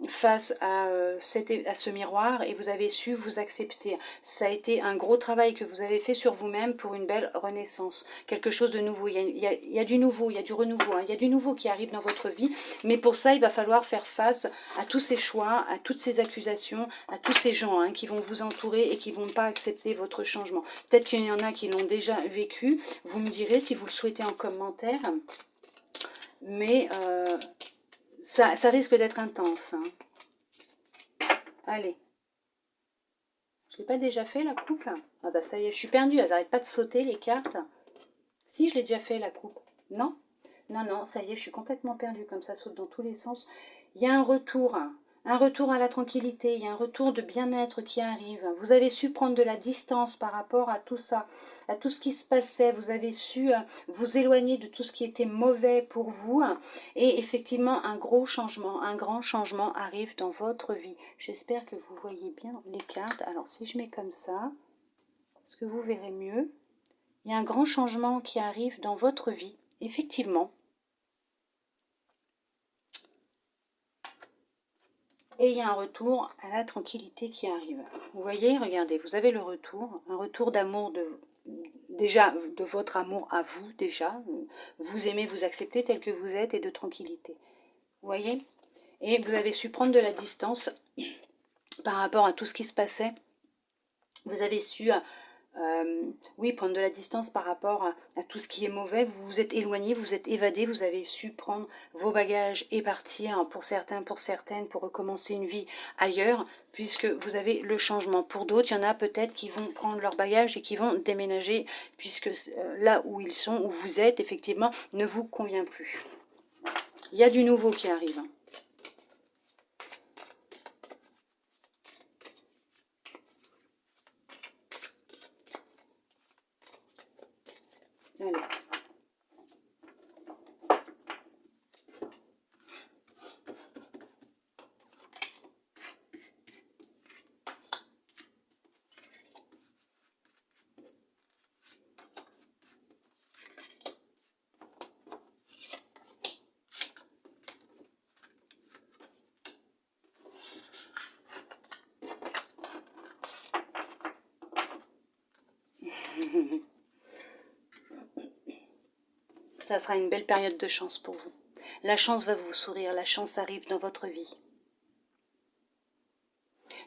face à ce miroir et vous avez su vous accepter. Ça a été un gros travail que vous avez fait sur vous-même pour une belle renaissance. Quelque chose de nouveau. Il y a du nouveau, il y a du renouveau. Il y a du nouveau qui arrive dans votre vie. Mais pour ça, il va falloir faire face à tous ces choix, à toutes ces accusations, à tous ces gens qui vont vous entourer et qui ne vont pas accepter votre changement. Peut-être qu'il y en a qui l'ont déjà vécu. Vous me direz si vous le souhaitez en commentaire. Mais ça risque d'être intense. Allez. Je ne l'ai pas déjà fait la coupe? Ah bah ça y est, je suis perdue. Elles n'arrêtent pas de sauter les cartes. Si, je l'ai déjà fait la coupe. Non? Non, non, ça y est, je suis complètement perdue. Comme ça saute dans tous les sens. Il y a un retour. un retour à la tranquillité, il y a un retour de bien-être qui arrive. Vous avez su prendre de la distance par rapport à tout ça, à tout ce qui se passait. Vous avez su vous éloigner de tout ce qui était mauvais pour vous. Et effectivement, un gros changement, un grand changement arrive dans votre vie. J'espère que vous voyez bien les cartes. Alors, si je mets comme ça, est-ce que vous verrez mieux? Il y a un grand changement qui arrive dans votre vie, effectivement. Et il y a un retour à la tranquillité qui arrive. Vous voyez, regardez, vous avez le retour, un retour d'amour déjà de votre amour à vous, déjà. Vous aimez, vous acceptez tel que vous êtes et de tranquillité. Vous voyez? Et vous avez su prendre de la distance par rapport à tout ce qui se passait. Vous avez su oui, prendre de la distance par rapport à tout ce qui est mauvais. Vous vous êtes éloigné, vous êtes évadé, vous avez su prendre vos bagages et partir pour certains, pour certaines, pour recommencer une vie ailleurs, puisque vous avez le changement. Pour d'autres, il y en a peut-être qui vont prendre leurs bagages et qui vont déménager, puisque là où ils sont, où vous êtes, effectivement, ne vous convient plus. Il y a du nouveau qui arrive. Allez. Ça sera une belle période de chance pour vous. La chance va vous sourire, la chance arrive dans votre vie.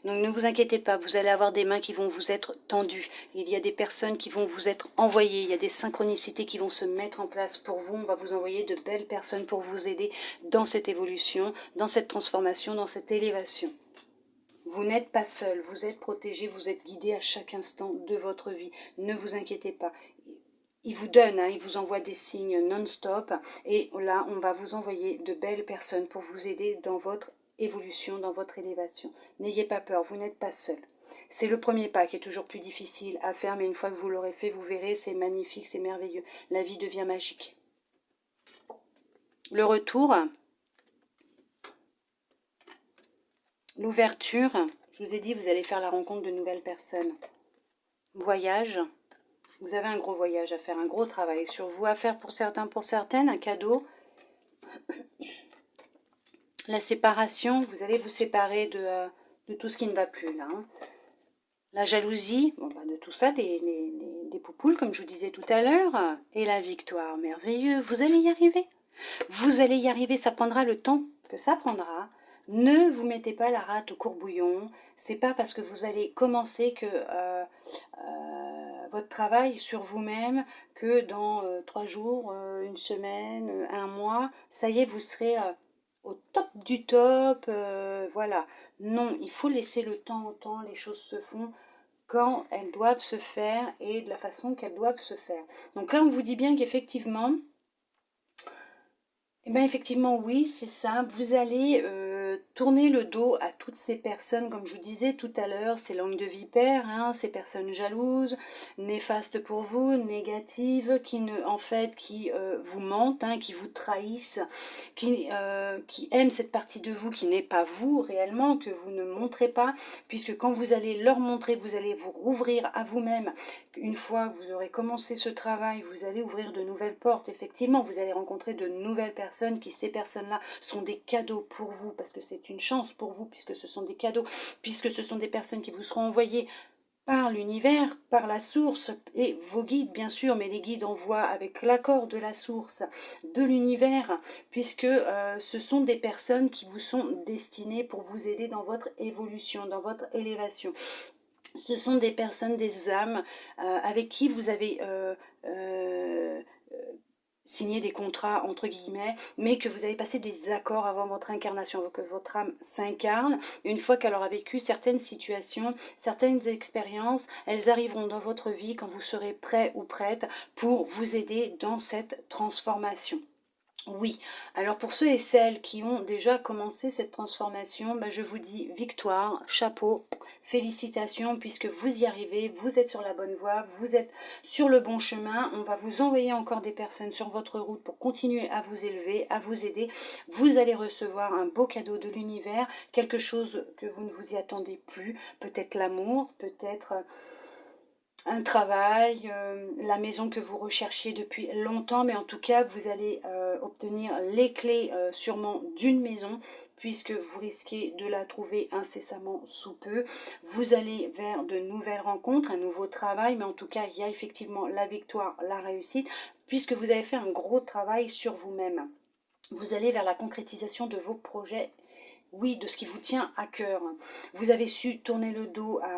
Donc ne vous inquiétez pas, vous allez avoir des mains qui vont vous être tendues. Il y a des personnes qui vont vous être envoyées. Il y a des synchronicités qui vont se mettre en place pour vous. On va vous envoyer de belles personnes pour vous aider dans cette évolution, dans cette transformation, dans cette élévation. Vous n'êtes pas seul, vous êtes protégé, vous êtes guidé à chaque instant de votre vie. Ne vous inquiétez pas. Il vous donne, il vous envoie des signes non-stop. Et là, on va vous envoyer de belles personnes pour vous aider dans votre évolution, dans votre élévation. N'ayez pas peur, vous n'êtes pas seul. C'est le premier pas qui est toujours plus difficile à faire, mais une fois que vous l'aurez fait, vous verrez, c'est magnifique, c'est merveilleux. La vie devient magique. Le retour, l'ouverture, je vous ai dit, vous allez faire la rencontre de nouvelles personnes. Voyage, vous avez un gros voyage à faire, un gros travail sur vous à faire pour certains, pour certaines, un cadeau. La séparation, vous allez vous séparer de tout ce qui ne va plus là. La jalousie, bon, de tout ça, des poupoules comme je vous disais tout à l'heure. Et la victoire, merveilleux, vous allez y arriver. Vous allez y arriver, ça prendra le temps que ça prendra. Ne vous mettez pas la rate au courbouillon. C'est pas parce que vous allez commencer que votre travail sur vous-même que dans 3 jours, une semaine, un mois, ça y est, vous serez au top du top. Voilà. Non, il faut laisser le temps au temps. Les choses se font quand elles doivent se faire et de la façon qu'elles doivent se faire. Donc là, on vous dit bien qu'effectivement, eh bien effectivement oui, c'est ça. Vous allez tourner le dos à toutes ces personnes, comme je vous disais tout à l'heure, ces langues de vipère, ces personnes jalouses, néfastes pour vous, négatives, qui vous mentent, qui vous trahissent, qui aiment cette partie de vous qui n'est pas vous réellement, que vous ne montrez pas, puisque quand vous allez leur montrer, vous allez vous rouvrir à vous-même. Une fois que vous aurez commencé ce travail, vous allez ouvrir de nouvelles portes. Effectivement, vous allez rencontrer de nouvelles personnes qui, ces personnes-là, sont des cadeaux pour vous, parce que c'est une chance pour vous, puisque ce sont des cadeaux, puisque ce sont des personnes qui vous seront envoyées par l'univers, par la source, et vos guides bien sûr, mais les guides envoient avec l'accord de la source, de l'univers, puisque ce sont des personnes qui vous sont destinées pour vous aider dans votre évolution, dans votre élévation. Ce sont des personnes, des âmes avec qui vous avez signé des contrats entre guillemets, mais que vous avez passé des accords avant votre incarnation, que votre âme s'incarne. Une fois qu'elle aura vécu certaines situations, certaines expériences, elles arriveront dans votre vie quand vous serez prêt ou prête pour vous aider dans cette transformation. Oui, alors pour ceux et celles qui ont déjà commencé cette transformation, je vous dis victoire, chapeau, félicitations puisque vous y arrivez, vous êtes sur la bonne voie, vous êtes sur le bon chemin. On va vous envoyer encore des personnes sur votre route pour continuer à vous élever, à vous aider. Vous allez recevoir un beau cadeau de l'univers, quelque chose que vous ne vous y attendez plus, peut-être l'amour, peut-être un travail, la maison que vous recherchiez depuis longtemps, mais en tout cas vous allez obtenir les clés sûrement d'une maison puisque vous risquez de la trouver incessamment sous peu. Vous allez vers de nouvelles rencontres, un nouveau travail, mais en tout cas il y a effectivement la victoire, la réussite, puisque vous avez fait un gros travail sur vous-même. Vous allez vers la concrétisation de vos projets, oui, de ce qui vous tient à cœur. Vous avez su tourner le dos à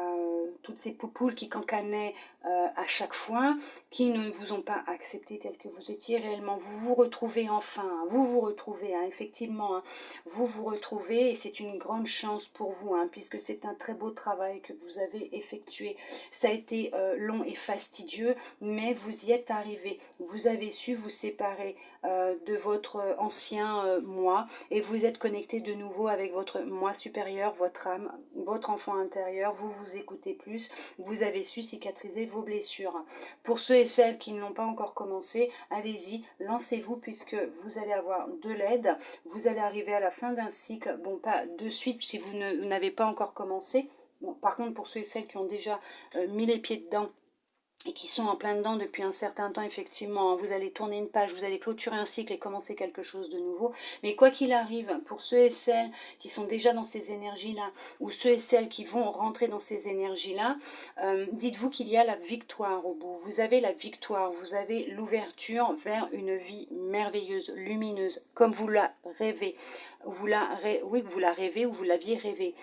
toutes ces poupoules qui cancanaient à chaque fois, qui ne vous ont pas accepté tel que vous étiez réellement. Vous vous retrouvez enfin, vous vous retrouvez, effectivement, vous vous retrouvez et c'est une grande chance pour vous, puisque c'est un très beau travail que vous avez effectué. Ça a été long et fastidieux, mais vous y êtes arrivé. Vous avez su vous séparer de votre ancien moi et vous êtes connecté de nouveau avec votre moi supérieur, votre âme, votre enfant intérieur. Vous vous écoutez plus, vous avez su cicatriser vos blessures. Pour ceux et celles qui ne l'ont pas encore commencé, allez-y, lancez-vous puisque vous allez avoir de l'aide. Vous allez arriver à la fin d'un cycle, bon, pas de suite si vous n'avez pas encore commencé. Bon, par contre, pour ceux et celles qui ont déjà mis les pieds dedans et qui sont en plein dedans depuis un certain temps, effectivement, vous allez tourner une page, vous allez clôturer un cycle et commencer quelque chose de nouveau. Mais quoi qu'il arrive, pour ceux et celles qui sont déjà dans ces énergies-là, ou ceux et celles qui vont rentrer dans ces énergies-là, dites-vous qu'il y a la victoire au bout. Vous avez la victoire, vous avez l'ouverture vers une vie merveilleuse, lumineuse, comme vous la rêvez. Oui, vous la rêvez ou vous l'aviez rêvé.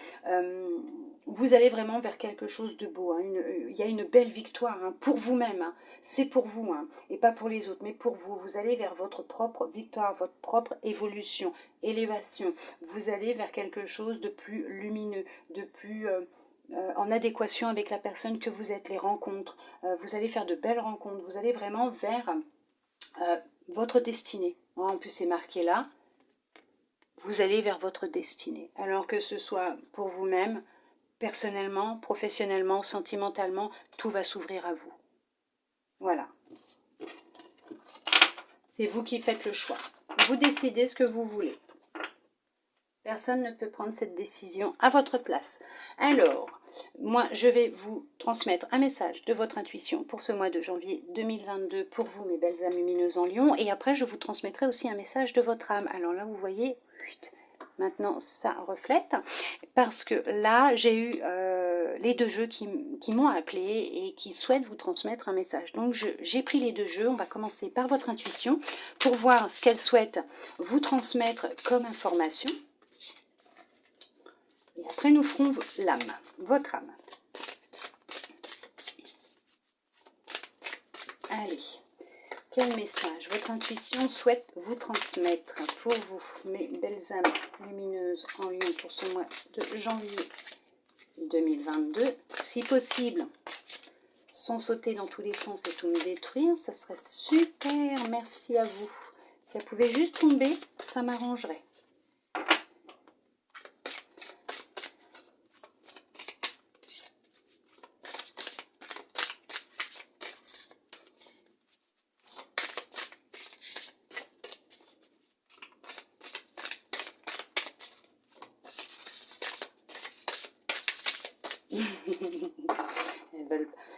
Vous allez vraiment vers quelque chose de beau. Il y a une belle victoire pour vous-même. C'est pour vous et pas pour les autres, mais pour vous. Vous allez vers votre propre victoire, votre propre évolution, élévation. Vous allez vers quelque chose de plus lumineux, de plus en adéquation avec la personne que vous êtes, les rencontres. Vous allez faire de belles rencontres. Vous allez vraiment vers votre destinée. En plus, c'est marqué là. Vous allez vers votre destinée. Alors que ce soit pour vous-même, personnellement, professionnellement, sentimentalement, tout va s'ouvrir à vous. Voilà. C'est vous qui faites le choix. Vous décidez ce que vous voulez. Personne ne peut prendre cette décision à votre place. Alors, moi, je vais vous transmettre un message de votre intuition pour ce mois de janvier 2022 pour vous, mes belles âmes lumineuses en Lion. Et après, je vous transmettrai aussi un message de votre âme. Alors là, vous voyez, maintenant, ça reflète. Parce que là, j'ai eu les deux jeux qui m'ont appelé et qui souhaitent vous transmettre un message. Donc, j'ai pris les deux jeux. On va commencer par votre intuition pour voir ce qu'elle souhaite vous transmettre comme information. Et après, nous ferons l'âme, votre âme. Allez, quel message votre intuition souhaite vous transmettre pour vous, mes belles âmes lumineuses en Lion pour ce mois de janvier 2022. Si possible, sans sauter dans tous les sens et tout me détruire, ça serait super, merci à vous. Si ça pouvait juste tomber, ça m'arrangerait.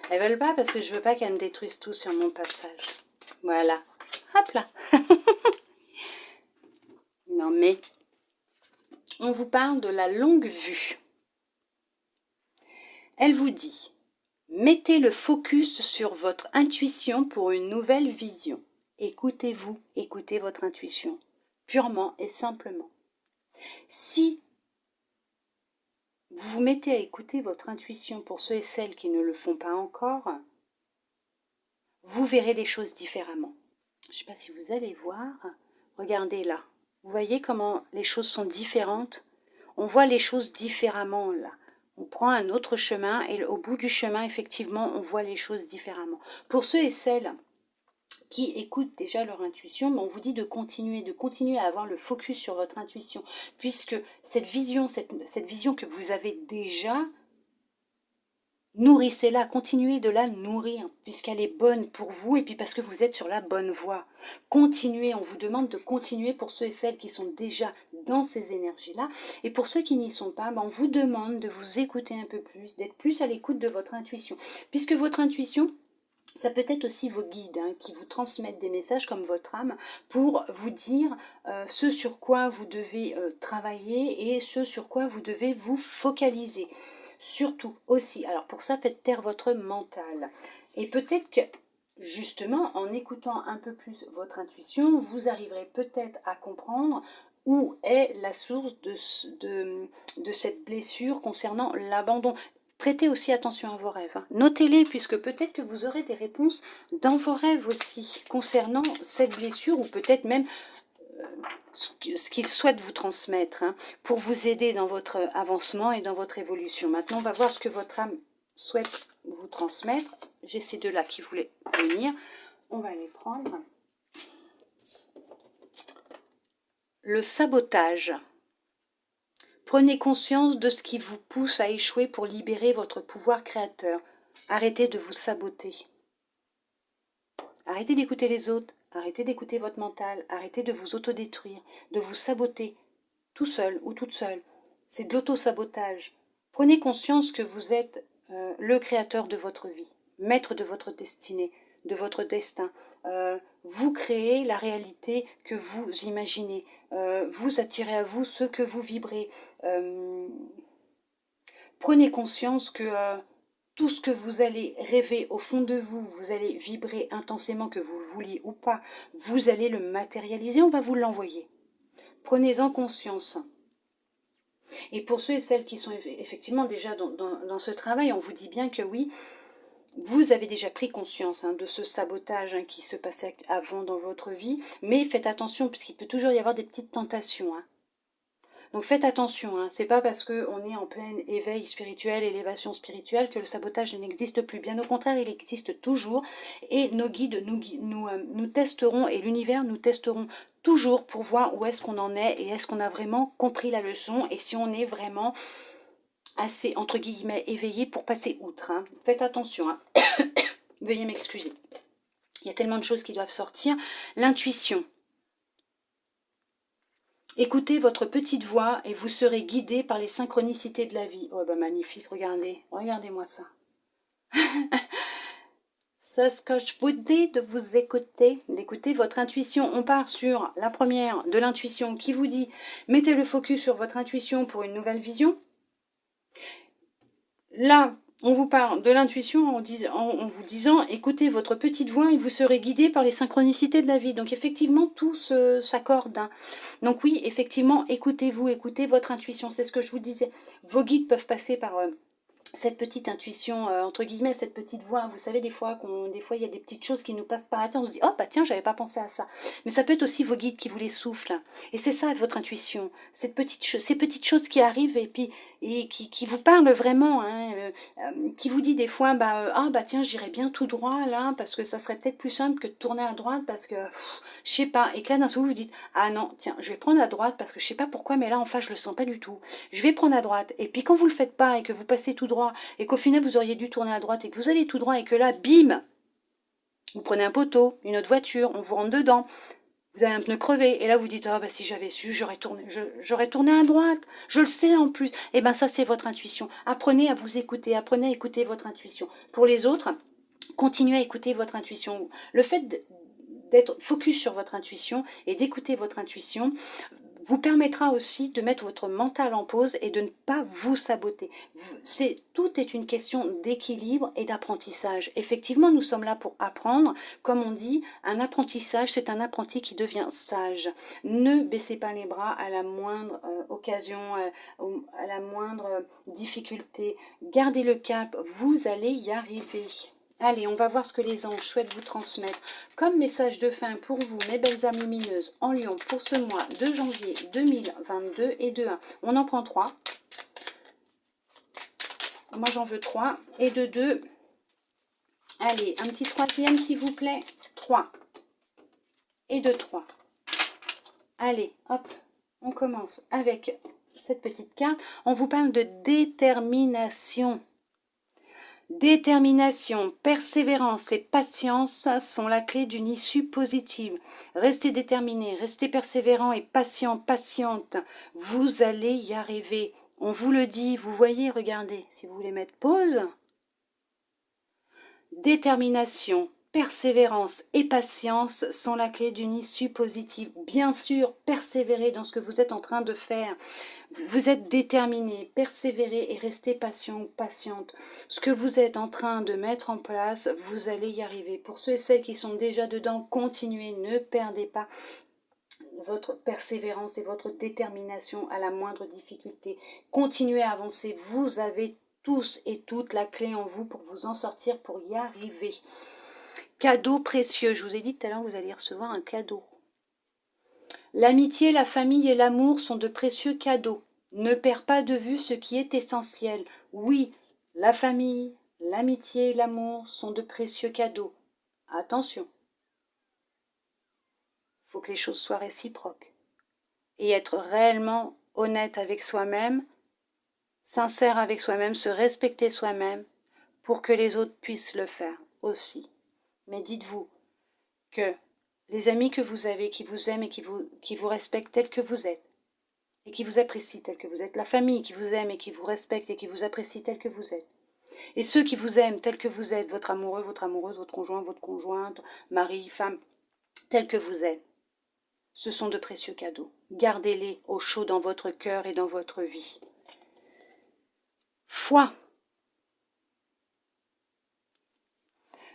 Elles veulent pas parce que je veux pas qu'elles me détruisent tout sur mon passage. Voilà. Hop là. Non mais, on vous parle de la longue vue. Elle vous dit, mettez le focus sur votre intuition pour une nouvelle vision. Écoutez-vous, écoutez votre intuition, purement et simplement. Si vous vous mettez à écouter votre intuition pour ceux et celles qui ne le font pas encore, vous verrez les choses différemment. Je ne sais pas si vous allez voir, regardez là. Vous voyez comment les choses sont différentes? On voit les choses différemment là. On prend un autre chemin et au bout du chemin, effectivement, on voit les choses différemment. Pour ceux et celles qui écoutent déjà leur intuition, mais on vous dit de continuer à avoir le focus sur votre intuition, puisque cette vision que vous avez déjà, nourrissez-la, continuez de la nourrir, puisqu'elle est bonne pour vous, et puis parce que vous êtes sur la bonne voie. Continuez, on vous demande de continuer pour ceux et celles qui sont déjà dans ces énergies-là, et pour ceux qui n'y sont pas, on vous demande de vous écouter un peu plus, d'être plus à l'écoute de votre intuition, puisque votre intuition, ça peut être aussi vos guides qui vous transmettent des messages comme votre âme pour vous dire ce sur quoi vous devez travailler et ce sur quoi vous devez vous focaliser. Surtout aussi, alors pour ça, faites taire votre mental. Et peut-être que justement, en écoutant un peu plus votre intuition, vous arriverez peut-être à comprendre où est la source de cette blessure concernant l'abandon. Prêtez aussi attention à vos rêves. Notez-les, puisque peut-être que vous aurez des réponses dans vos rêves aussi, concernant cette blessure, ou peut-être même ce qu'il souhaite vous transmettre, pour vous aider dans votre avancement et dans votre évolution. Maintenant, on va voir ce que votre âme souhaite vous transmettre. J'ai ces deux-là qui voulaient venir. On va les prendre. Le sabotage. Prenez conscience de ce qui vous pousse à échouer pour libérer votre pouvoir créateur. Arrêtez de vous saboter. Arrêtez d'écouter les autres. Arrêtez d'écouter votre mental. Arrêtez de vous autodétruire, de vous saboter, tout seul ou toute seule. C'est de l'auto-sabotage. Prenez conscience que vous êtes le créateur de votre vie, maître de votre destinée, de votre destin. Vous créez la réalité que vous imaginez. Vous attirez à vous ce que vous vibrez. Prenez conscience que tout ce que vous allez rêver au fond de vous, vous allez vibrer intensément, que vous le vouliez ou pas, vous allez le matérialiser, on va vous l'envoyer. Prenez-en conscience. Et pour ceux et celles qui sont effectivement déjà dans ce travail, on vous dit bien que oui, vous avez déjà pris conscience de ce sabotage qui se passait avant dans votre vie, mais faites attention, puisqu'il peut toujours y avoir des petites tentations. Donc faites attention, c'est pas parce qu'on est en plein éveil spirituel, élévation spirituelle, que le sabotage n'existe plus. Bien au contraire, il existe toujours, et nos guides nous testeront, et l'univers nous testeront toujours pour voir où est-ce qu'on en est, et est-ce qu'on a vraiment compris la leçon, et si on est vraiment assez, entre guillemets, éveillé pour passer outre. Faites attention, veuillez m'excuser. Il y a tellement de choses qui doivent sortir. L'intuition. Écoutez votre petite voix et vous serez guidé par les synchronicités de la vie. Oh magnifique, regardez-moi ça. C'est ce que je vous dis, de vous écouter, d'écouter votre intuition. On part sur la première de l'intuition qui vous dit mettez le focus sur votre intuition pour une nouvelle vision. Là, on vous parle de l'intuition en vous disant écoutez votre petite voix et vous serez guidé par les synchronicités de la vie. Donc effectivement, tout s'accorde. Donc oui, effectivement, écoutez-vous, écoutez votre intuition. C'est ce que je vous disais. Vos guides peuvent passer par cette petite intuition, entre guillemets, cette petite voix. Vous savez, des fois, il y a des petites choses qui nous passent par la tête. On se dit, oh, tiens, j'avais pas pensé à ça. Mais ça peut être aussi vos guides qui vous les soufflent. Et c'est ça, votre intuition. Ces petites choses qui arrivent et puis qui vous parlent vraiment, qui vous dit des fois, tiens, j'irais bien tout droit, là, parce que ça serait peut-être plus simple que de tourner à droite, parce que, je sais pas. Et que là, d'un coup, vous dites, ah non, tiens, je vais prendre à droite, parce que je sais pas pourquoi, mais là, en face, je le sens pas du tout. Je vais prendre à droite. Et puis, quand vous le faites pas et que vous passez tout droit, et qu'au final vous auriez dû tourner à droite et que vous allez tout droit et que là, bim, vous prenez un poteau, une autre voiture, on vous rentre dedans, vous avez un pneu crevé, et là vous dites, si j'avais su, j'aurais tourné à droite, je le sais en plus. Et ça c'est votre intuition. Apprenez à vous écouter, apprenez à écouter votre intuition. Pour les autres, continuez à écouter votre intuition. Le fait d'être focus sur votre intuition et d'écouter votre intuition vous permettra aussi de mettre votre mental en pause et de ne pas vous saboter. Tout est une question d'équilibre et d'apprentissage. Effectivement, nous sommes là pour apprendre. Comme on dit, un apprentissage, c'est un apprenti qui devient sage. Ne baissez pas les bras à la moindre occasion, à la moindre difficulté. Gardez le cap, vous allez y arriver. Allez, on va voir ce que les anges souhaitent vous transmettre comme message de fin pour vous, mes belles âmes lumineuses, en Lion, pour ce mois de janvier 2022 et de 1. On en prend 3. Moi, j'en veux 3. Et de 2. Allez, un petit troisième, s'il vous plaît. 3 et de 3. Allez, hop, on commence avec cette petite carte. On vous parle de détermination. Détermination, persévérance et patience sont la clé d'une issue positive. Restez déterminé, restez persévérant et patient, patiente. Vous allez y arriver. On vous le dit, vous voyez, regardez, si vous voulez mettre pause. Détermination, persévérance et patience sont la clé d'une issue positive. Bien sûr, persévérez dans ce que vous êtes en train de faire. Vous êtes déterminé, persévérez et restez patient ou patiente. Ce que vous êtes en train de mettre en place, vous allez y arriver. Pour ceux et celles qui sont déjà dedans, continuez, ne perdez pas votre persévérance et votre détermination à la moindre difficulté. Continuez à avancer, vous avez tous et toutes la clé en vous pour vous en sortir, pour y arriver. Cadeau précieux, je vous ai dit tout à l'heure, vous allez recevoir un cadeau. L'amitié, la famille et l'amour sont de précieux cadeaux. Ne perds pas de vue ce qui est essentiel. Oui, la famille, l'amitié et l'amour sont de précieux cadeaux. Attention, il faut que les choses soient réciproques. Et être réellement honnête avec soi-même, sincère avec soi-même, se respecter soi-même, pour que les autres puissent le faire aussi. Mais dites-vous que les amis que vous avez, qui vous aiment et qui vous respectent tel que vous êtes, et qui vous apprécient tel que vous êtes, la famille qui vous aime et qui vous respecte et qui vous apprécie tel que vous êtes, et ceux qui vous aiment tel que vous êtes, votre amoureux, votre amoureuse, votre conjoint, votre conjointe, mari, femme, tel que vous êtes, ce sont de précieux cadeaux. Gardez-les au chaud dans votre cœur et dans votre vie. Foi.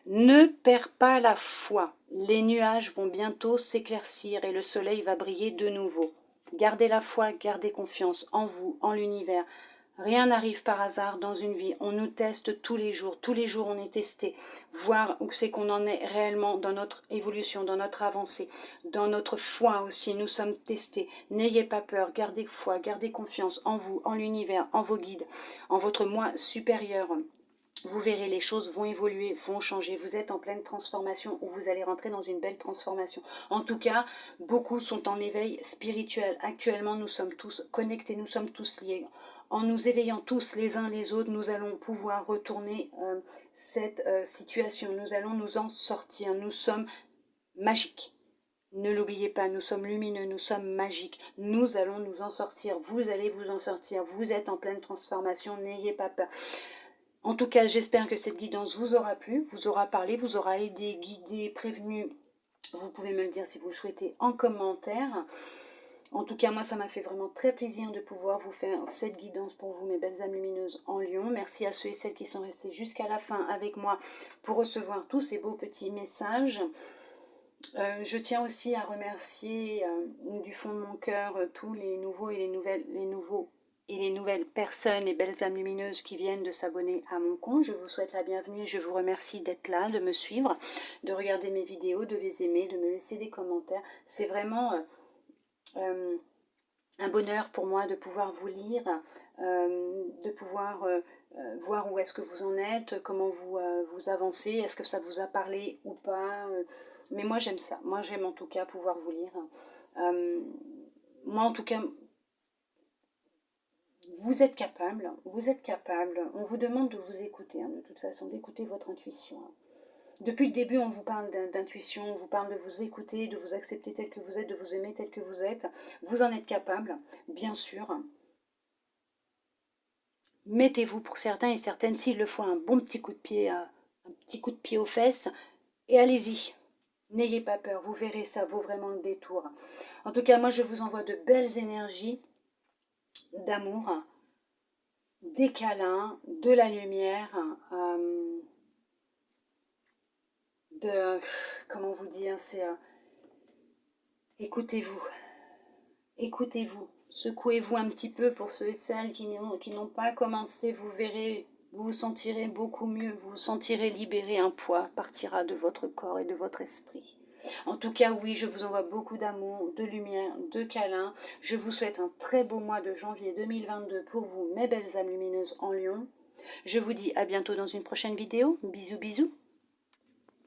Ne perds pas la foi. Les nuages vont bientôt s'éclaircir et le soleil va briller de nouveau. Gardez la foi, gardez confiance en vous, en l'univers. Rien n'arrive par hasard dans une vie. On nous teste tous les jours on est testé. Voir où c'est qu'on en est réellement dans notre évolution, dans notre avancée, dans notre foi aussi. Nous sommes testés. N'ayez pas peur, gardez foi, gardez confiance en vous, en l'univers, en vos guides, en votre moi supérieur. Vous verrez, les choses vont évoluer, vont changer. Vous êtes en pleine transformation ou vous allez rentrer dans une belle transformation. En tout cas, beaucoup sont en éveil spirituel. Actuellement, nous sommes tous connectés, nous sommes tous liés. En nous éveillant tous les uns les autres, nous allons pouvoir retourner cette situation. Nous allons nous en sortir. Nous sommes magiques. Ne l'oubliez pas, nous sommes lumineux, nous sommes magiques. Nous allons nous en sortir. Vous allez vous en sortir. Vous êtes en pleine transformation. N'ayez pas peur. En tout cas, j'espère que cette guidance vous aura plu, vous aura parlé, vous aura aidé, guidé, prévenu. Vous pouvez me le dire si vous le souhaitez en commentaire. En tout cas, moi, ça m'a fait vraiment très plaisir de pouvoir vous faire cette guidance pour vous, mes belles âmes lumineuses en Lion. Merci à ceux et celles qui sont restés jusqu'à la fin avec moi pour recevoir tous ces beaux petits messages. Je tiens aussi à remercier du fond de mon cœur tous les nouveaux et les nouvelles personnes et belles âmes lumineuses qui viennent de s'abonner à mon compte. Je vous souhaite la bienvenue et je vous remercie d'être là, de me suivre, de regarder mes vidéos, de les aimer, de me laisser des commentaires. C'est vraiment un bonheur pour moi de pouvoir vous lire, de pouvoir voir où est-ce que vous en êtes, comment vous avancez, est-ce que ça vous a parlé ou pas. Mais moi j'aime ça, moi j'aime en tout cas pouvoir vous lire. Moi en tout cas, vous êtes capable, on vous demande de vous écouter, de toute façon, d'écouter votre intuition. Depuis le début, on vous parle d'intuition, on vous parle de vous écouter, de vous accepter tel que vous êtes, de vous aimer tel que vous êtes. Vous en êtes capable, bien sûr. Mettez-vous pour certains et certaines, s'il le faut, un bon petit coup de pied, un petit coup de pied aux fesses, et allez-y. N'ayez pas peur, vous verrez, ça vaut vraiment le détour. En tout cas, moi, je vous envoie de belles énergies d'amour, des câlins, de la lumière, comment vous dire, c'est écoutez-vous, secouez-vous un petit peu pour ceux et celles qui n'ont pas commencé, vous verrez, vous vous sentirez beaucoup mieux, vous vous sentirez libéré, un poids partira de votre corps et de votre esprit. En tout cas, oui, je vous envoie beaucoup d'amour, de lumière, de câlins. Je vous souhaite un très beau mois de janvier 2022 pour vous, mes belles âmes lumineuses en Lion. Je vous dis à bientôt dans une prochaine vidéo. Bisous, bisous.